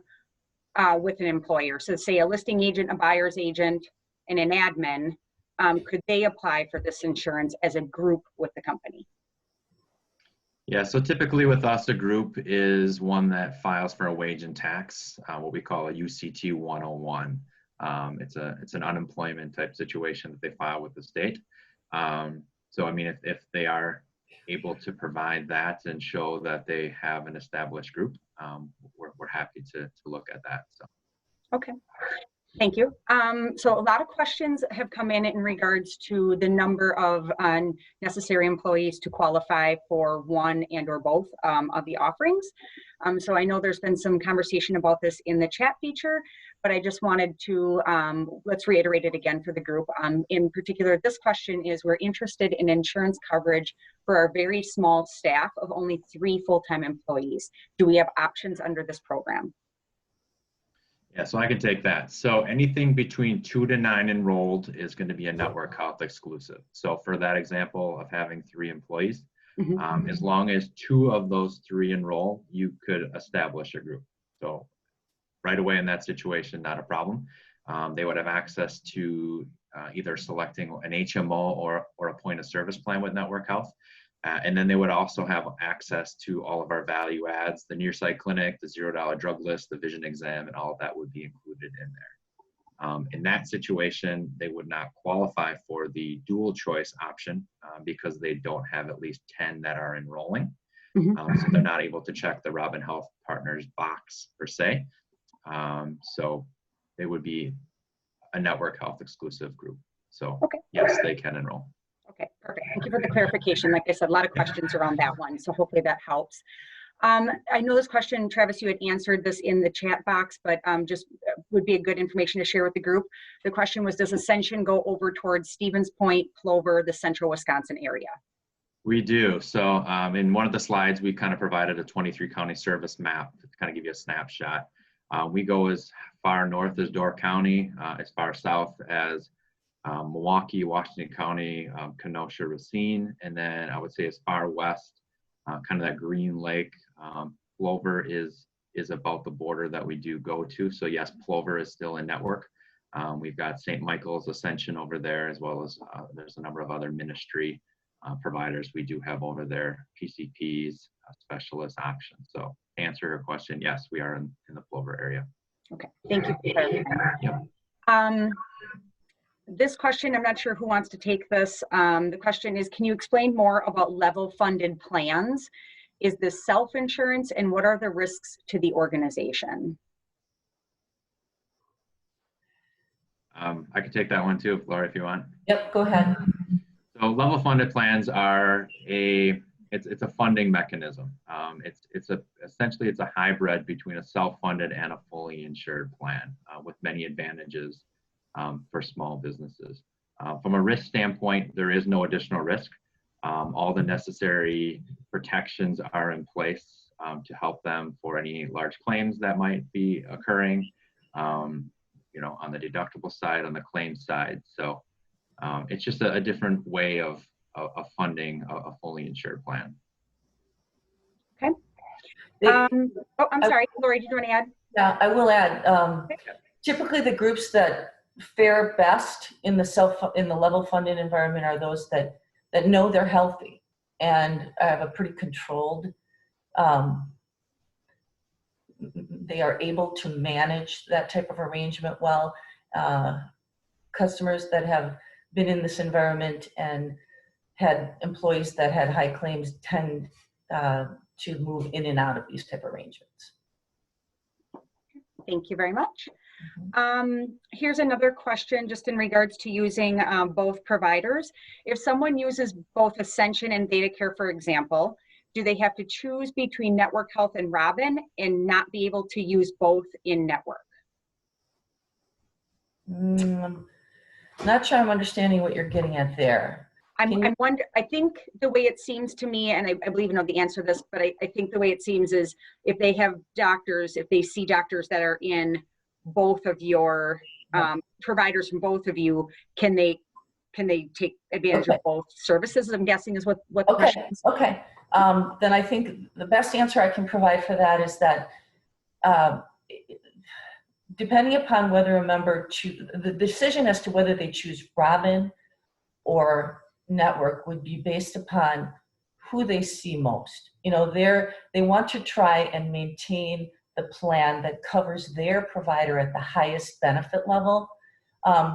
with an employer, so say a listing agent, a buyer's agent, and an admin, could they apply for this insurance as a group with the company? Yeah, so typically with us, a group is one that files for a wage and tax, what we call a UCT 101. It's an unemployment type situation that they file with the state. So I mean, if they are able to provide that and show that they have an established group, we're happy to look at that. So. Okay. Thank you. So a lot of questions have come in regards to the number of necessary employees to qualify for one and or both of the offerings. So I know there's been some conversation about this in the chat feature, but I just wanted to, let's reiterate it again for the group. In particular, this question is, we're interested in insurance coverage for our very small staff of only 3 full-time employees. Do we have options under this program? Yeah, so I can take that. So anything between 2 to 9 enrolled is going to be a network health exclusive. So for that example of having 3 employees, as long as 2 of those 3 enroll, you could establish a group. So right away in that situation, not a problem. They would have access to either selecting an HMO or a point of service plan with Network Health. And then they would also have access to all of our value adds, the Nearsite Clinic, the $0 drug list, the vision exam, and all of that would be included in there. In that situation, they would not qualify for the dual choice option because they don't have at least 10 that are enrolling. So they're not able to check the Robin Health Partners box per se. So they would be a Network Health exclusive group. So yes, they can enroll. Okay, perfect. Thank you for the clarification. Like I said, a lot of questions around that one, so hopefully that helps. I know this question, Travis, you had answered this in the chat box, but just would be a good information to share with the group. The question was, does Ascension go over towards Stevens Point, Plover, the central Wisconsin area? We do. So in one of the slides, we kind of provided a 23 county service map to kind of give you a snapshot. We go as far north as Door County, as far south as Milwaukee, Washington County, Kenosha, Racine, and then I would say as far west, kind of that Green Lake. Plover is about the border that we do go to. So yes, Plover is still in network. We've got St. Michael's Ascension over there, as well as there's a number of other ministry providers we do have over there, PCPs, specialist options. So to answer your question, yes, we are in the Plover area. Okay, thank you for clarifying. Yep. This question, I'm not sure who wants to take this. The question is, can you explain more about level funded plans? Is this self-insurance, and what are the risks to the organization? I can take that one too, Laura, if you want. Yep, go ahead. So level funded plans are it's a funding mechanism. Essentially it's a hybrid between a self-funded and a fully insured plan with many advantages for small businesses. From a risk standpoint, there is no additional risk. All the necessary protections are in place to help them for any large claims that might be occurring, you know, on the deductible side, on the claim side. So it's just a different way of funding a fully insured plan. Okay. Oh, I'm sorry, Lori, did you want to add? Yeah, I will add. Typically, the groups that fare best in the level funded environment are those that know they're healthy and have a pretty controlled. They are able to manage that type of arrangement well. Customers that have been in this environment and had employees that had high claims tend to move in and out of these type of arrangements. Thank you very much. Here's another question just in regards to using both providers. If someone uses both Ascension and ThedaCare, for example, do they have to choose between Network Health and Robin and not be able to use both in network? Not sure I'm understanding what you're getting at there. I'm wondering, I think the way it seems to me, and I believe I know the answer to this, but I think the way it seems is if they have doctors, if they see doctors that are in both of your providers from both of you, can they take advantage of both services? I'm guessing is what the question is. Okay. Then I think the best answer I can provide for that is that depending upon whether a member the decision as to whether they choose Robin or network would be based upon who they see most. You know, they want to try and maintain the plan that covers their provider at the highest benefit level.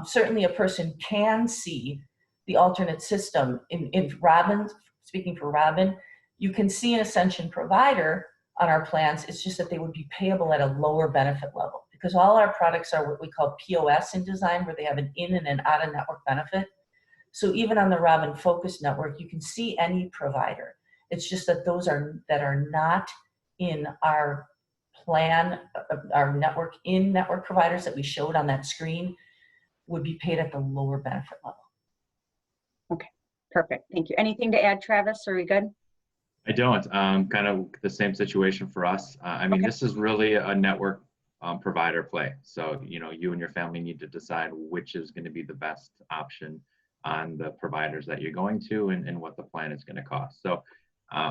Certainly a person can see the alternate system. In Robin, speaking for Robin, you can see an Ascension provider on our plans. It's just that they would be payable at a lower benefit level because all our products are what we call POS in design, where they have an in and an out of network benefit. So even on the Robin Focus network, you can see any provider. It's just that those that are not in our plan, our network in-network providers that we showed on that screen would be paid at the lower benefit level. Okay, perfect. Thank you. Anything to add, Travis? Are we good? I don't. Kind of the same situation for us. I mean, This is really a network provider play. So, you know, you and your family need to decide which is going to be the best option on the providers that you're going to and what the plan is going to cost. So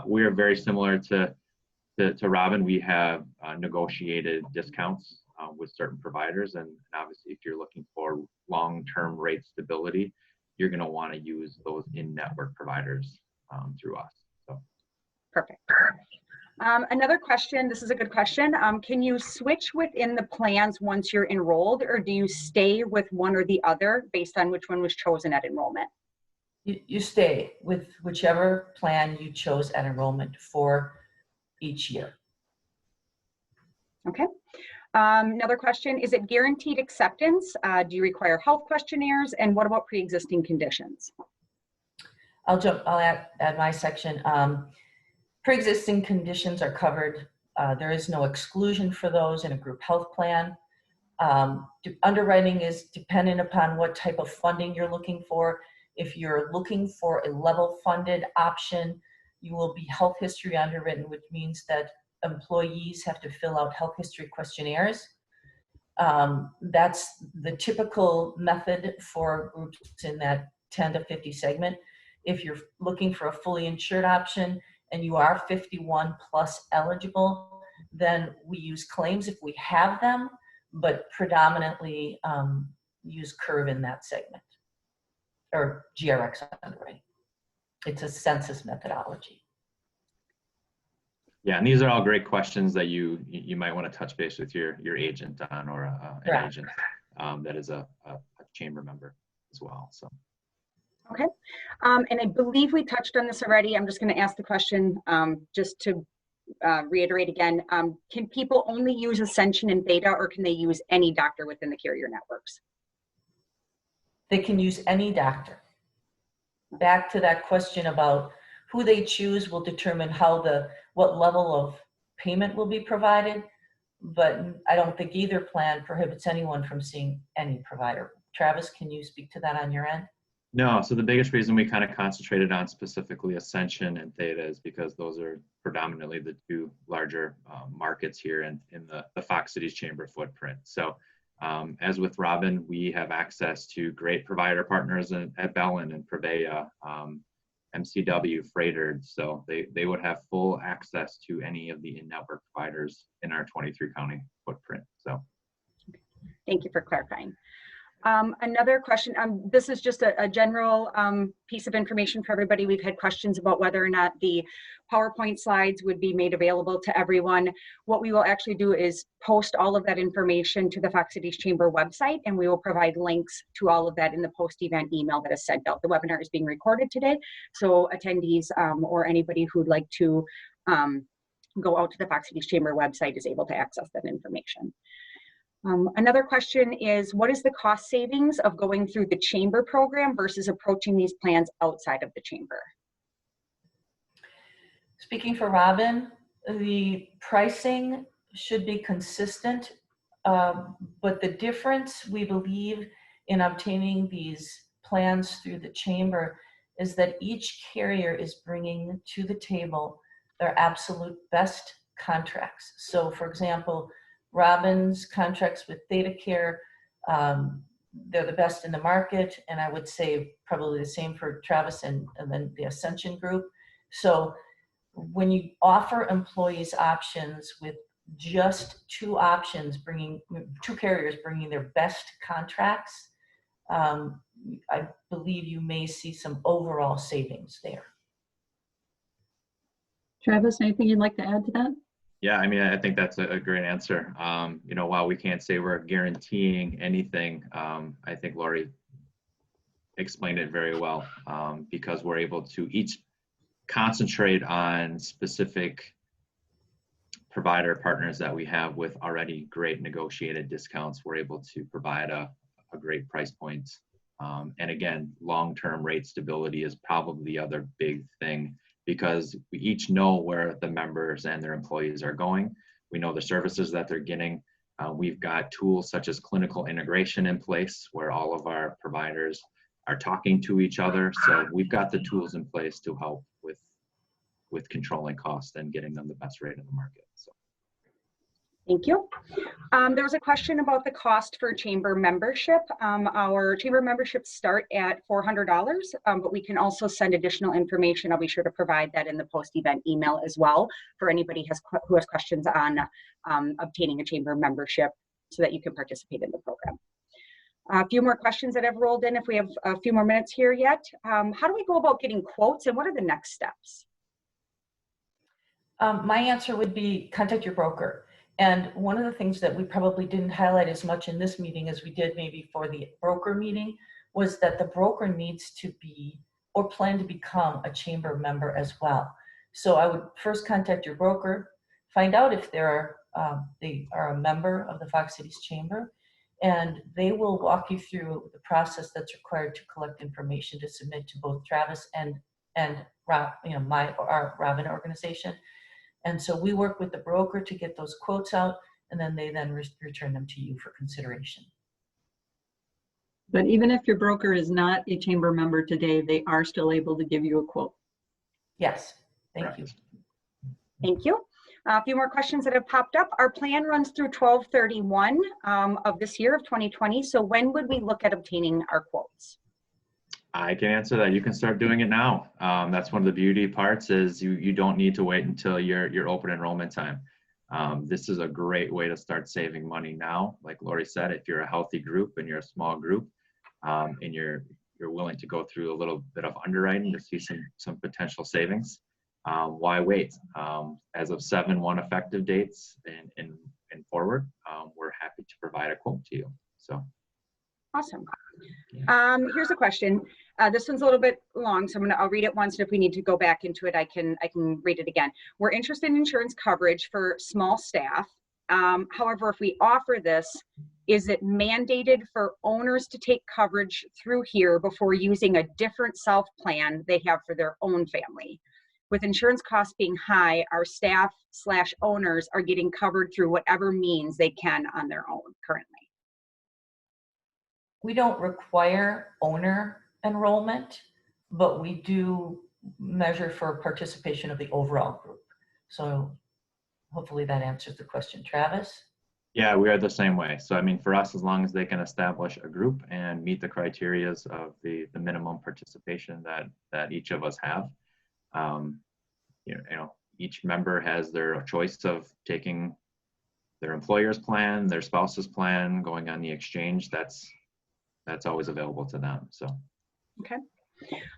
we are very similar to Robin. We have negotiated discounts with certain providers, and obviously if you're looking for long-term rate stability, you're going to want to use those in-network providers through us. So perfect. Another question, this is a good question. Can you switch within the plans once you're enrolled, or do you stay with one or the other based on which one was chosen at enrollment? You stay with whichever plan you chose at enrollment for each year. Okay. Another question, is it guaranteed acceptance? Do you require health questionnaires? And what about pre-existing conditions? I'll add my section. Pre-existing conditions are covered. There is no exclusion for those in a group health plan. Underwriting is dependent upon what type of funding you're looking for. If you're looking for a level funded option, you will be health history underwritten, which means that employees have to fill out health history questionnaires. That's the typical method for groups in that 10 to 50 segment. If you're looking for a fully insured option and you are 51 plus eligible, then we use claims if we have them, but predominantly use curve in that segment, or GRX underwriting. It's a census methodology. Yeah, and these are all great questions that you might want to touch base with your agent on, or an agent that is a chamber member as well. So. Okay, and I believe we touched on this already. I'm just going to ask the question just to reiterate again. Can people only use Ascension and Theta, or can they use any doctor within the carrier networks? They can use any doctor. Back to that question about who they choose will determine what level of payment will be provided, but I don't think either plan prohibits anyone from seeing any provider. Travis, can you speak to that on your end? No, so the biggest reason we kind of concentrated on specifically Ascension and Theta is because those are predominantly the two larger markets here in the Fox Cities Chamber footprint. So as with Robin, we have access to great provider partners at Bellin and Prevea, MCW, Freighted. So they would have full access to any of the in-network providers in our 23 county footprint. So thank you for clarifying. Another question, this is just a general piece of information for everybody. We've had questions about whether or not the PowerPoint slides would be made available to everyone. What we will actually do is post all of that information to the Fox Cities Chamber website, and we will provide links to all of that in the post-event email that is sent out. The webinar is being recorded today, so attendees or anybody who'd like to go out to the Fox Cities Chamber website is able to access that information. Another question is, what is the cost savings of going through the chamber program versus approaching these plans outside of the chamber? Speaking for Robin, the pricing should be consistent, but the difference we believe in obtaining these plans through the chamber is that each carrier is bringing to the table their absolute best contracts. So for example, Robin's contracts with ThetaCare, they're the best in the market, and I would say probably the same for Travis and then the Ascension group. So when you offer employees options with just two carriers bringing their best contracts, I believe you may see some overall savings there. Travis, anything you'd like to add to that? Yeah, I mean, I think that's a great answer. You know, while we can't say we're guaranteeing anything, I think Lori explained it very well, because we're able to each concentrate on specific provider partners that we have with already great negotiated discounts. We're able to provide a great price point. And again, long-term rate stability is probably the other big thing, because we each know where the members and their employees are going. We know the services that they're getting. We've got tools such as clinical integration in place where all of our providers are talking to each other. So we've got the tools in place to help with controlling costs and getting them the best rate in the market. So. Thank you. There was a question about the cost for chamber membership. Our chamber memberships start at $400, but we can also send additional information. I'll be sure to provide that in the post-event email as well for anybody who has questions on obtaining a chamber membership so that you can participate in the program. A few more questions that have rolled in if we have a few more minutes here yet. How do we go about getting quotes, and what are the next steps? My answer would be contact your broker. And one of the things that we probably didn't highlight as much in this meeting as we did maybe for the broker meeting was that the broker needs to be or plan to become a chamber member as well. So I would first contact your broker, find out if they are a member of the Fox Cities Chamber, and they will walk you through the process that's required to collect information to submit to both Travis and our Robin organization. And so we work with the broker to get those quotes out, and then they then return them to you for consideration. But even if your broker is not a chamber member today, they are still able to give you a quote. Yes, thank you. Thank you. A few more questions that have popped up. Our plan runs through 12/31 of this year of 2020. So when would we look at obtaining our quotes? I can answer that. You can start doing it now. That's one of the beauty parts is you don't need to wait until your open enrollment time. This is a great way to start saving money now. Like Lori said, if you're a healthy group and you're a small group, and you're willing to go through a little bit of underwriting to see some potential savings, why wait? As of 7/1 effective dates and forward, we're happy to provide a quote to you. So. Awesome. Here's a question. This one's a little bit long, so I'll read it once, and if we need to go back into it, I can read it again. We're interested in insurance coverage for small staff. However, if we offer this, is it mandated for owners to take coverage through here before using a different self plan they have for their own family? With insurance costs being high, our staff/owners are getting covered through whatever means they can on their own currently. We don't require owner enrollment, but we do measure for participation of the overall group. So hopefully that answers the question. Travis? Yeah, we are the same way. So I mean, for us, as long as they can establish a group and meet the criterias of the minimum participation that each of us have, each member has their choice of taking their employer's plan, their spouse's plan, going on the exchange. That's always available to them. So. Okay.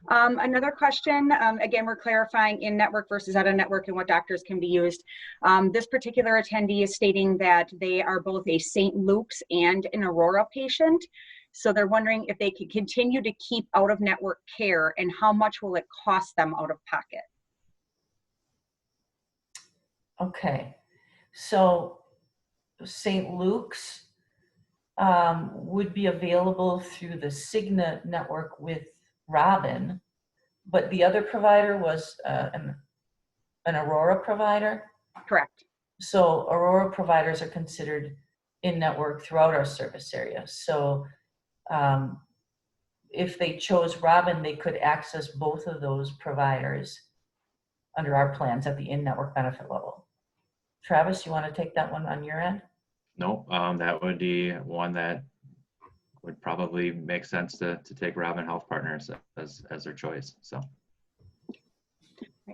Another question, again, we're clarifying in-network versus out-of-network and what doctors can be used. This particular attendee is stating that they are both a St. Luke's and an Aurora patient. So they're wondering if they could continue to keep out-of-network care and how much will it cost them out of pocket? Okay, so St. Luke's would be available through the Cigna network with Robin, but the other provider was an Aurora provider? Correct. So Aurora providers are considered in-network throughout our service area. So if they chose Robin, they could access both of those providers under our plans at the in-network benefit level. Travis, you want to take that one on your end? No, that would be one that would probably make sense to take Robin HealthPartners as their choice. So.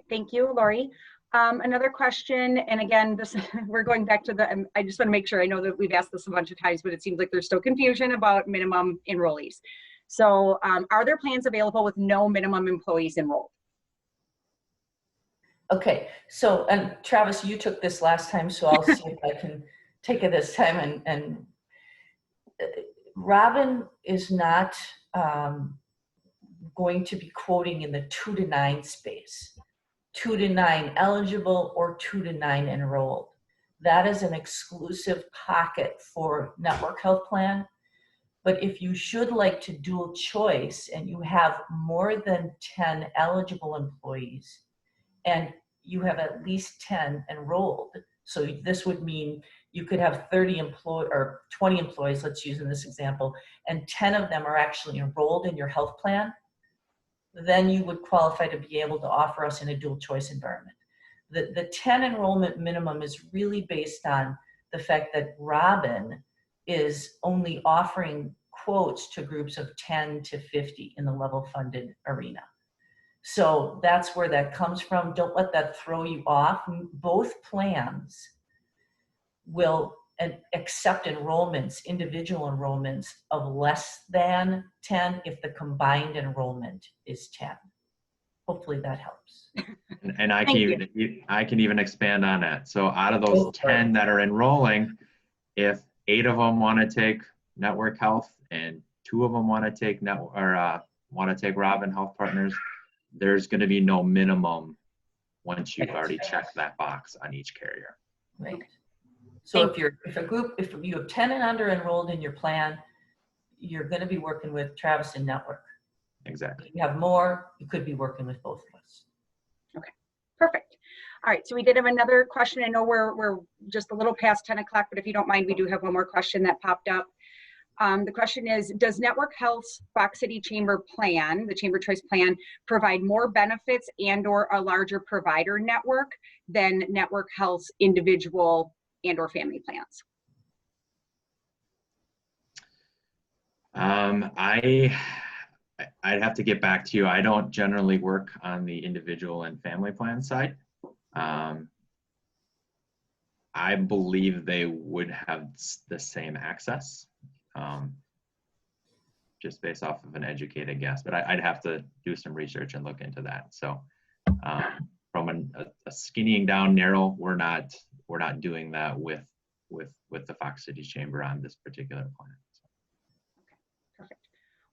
Thank you, Lori. Another question, and again, we're going back to I just want to make sure, I know that we've asked this a bunch of times, but it seems like there's still confusion about minimum enrollees. So are there plans available with no minimum employees enrolled? Okay, so, and Travis, you took this last time, so I'll see if I can take it this time. And Robin is not going to be quoting in the 2 to 9 space, 2 to 9 eligible or 2 to 9 enrolled. That is an exclusive pocket for network health plan. But if you should like to dual choice and you have more than 10 eligible employees and you have at least 10 enrolled, so this would mean you could have 30 or 20 employees, let's use in this example, and 10 of them are actually enrolled in your health plan, then you would qualify to be able to offer us in a dual choice environment. The 10 enrollment minimum is really based on the fact that Robin is only offering quotes to groups of 10 to 50 in the level funded arena. So that's where that comes from. Don't let that throw you off. Both plans will accept enrollments, individual enrollments of less than 10 if the combined enrollment is 10. Hopefully that helps. And I can even expand on that. So out of those 10 that are enrolling, if 8 of them want to take network health and 2 of them want to take Robin HealthPartners, there's going to be no minimum once you've already checked that box on each carrier. Right. So if you have 10 and under enrolled in your plan, you're going to be working with Travis and Network. Exactly. If you have more, you could be working with both of us. All right, so we did have another question. I know we're just a little past 10 o'clock, but if you don't mind, we do have one more question that popped up. The question is, does Network Health's Fox City Chamber plan, the Chamber Choice Plan, provide more benefits and or a larger provider network than Network Health's individual and or family plans? I'd have to get back to you. I don't generally work on the individual and family plan side. I believe they would have the same access, just based off of an educated guess, but I'd have to do some research and look into that. So from a skinnying down narrow, we're not doing that with the Fox City Chamber on this particular plan. Perfect.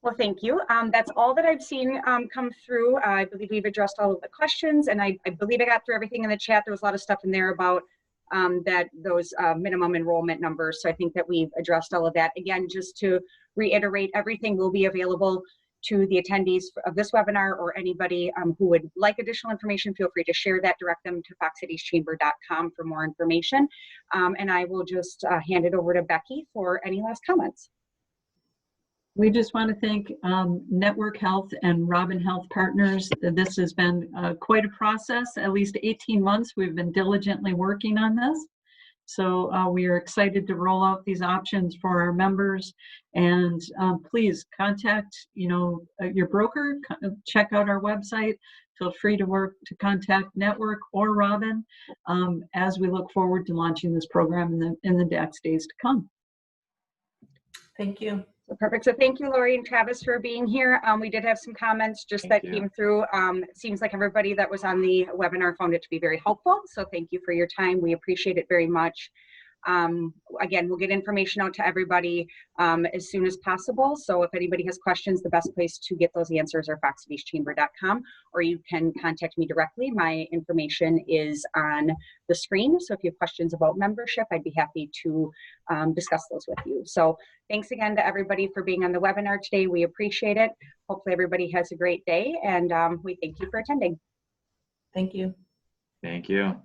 Well, thank you. That's all that I've seen come through. I believe we've addressed all of the questions, and I believe I got through everything in the chat. There was a lot of stuff in there about those minimum enrollment numbers. So I think that we've addressed all of that. Again, just to reiterate, everything will be available to the attendees of this webinar, or anybody who would like additional information. Feel free to share that, direct them to foxcitieschamber.com for more information. And I will just hand it over to Becky for any last comments. We just want to thank Network Health and Robin HealthPartners. This has been quite a process, at least 18 months. We've been diligently working on this. So we are excited to roll out these options for our members. And please contact, your broker, check out our website. Feel free to contact Network or Robin as we look forward to launching this program in the next days to come. Thank you. Perfect. So thank you, Lori and Travis, for being here. We did have some comments that came through. It seems like everybody that was on the webinar found it to be very helpful. So thank you for your time. We appreciate it very much. Again, we'll get information out to everybody as soon as possible. So if anybody has questions, the best place to get those answers are foxcitieschamber.com, or you can contact me directly. My information is on the screen. So if you have questions about membership, I'd be happy to discuss those with you. So thanks again to everybody for being on the webinar today. We appreciate it. Hopefully everybody has a great day, and we thank you for attending. Thank you. Thank you.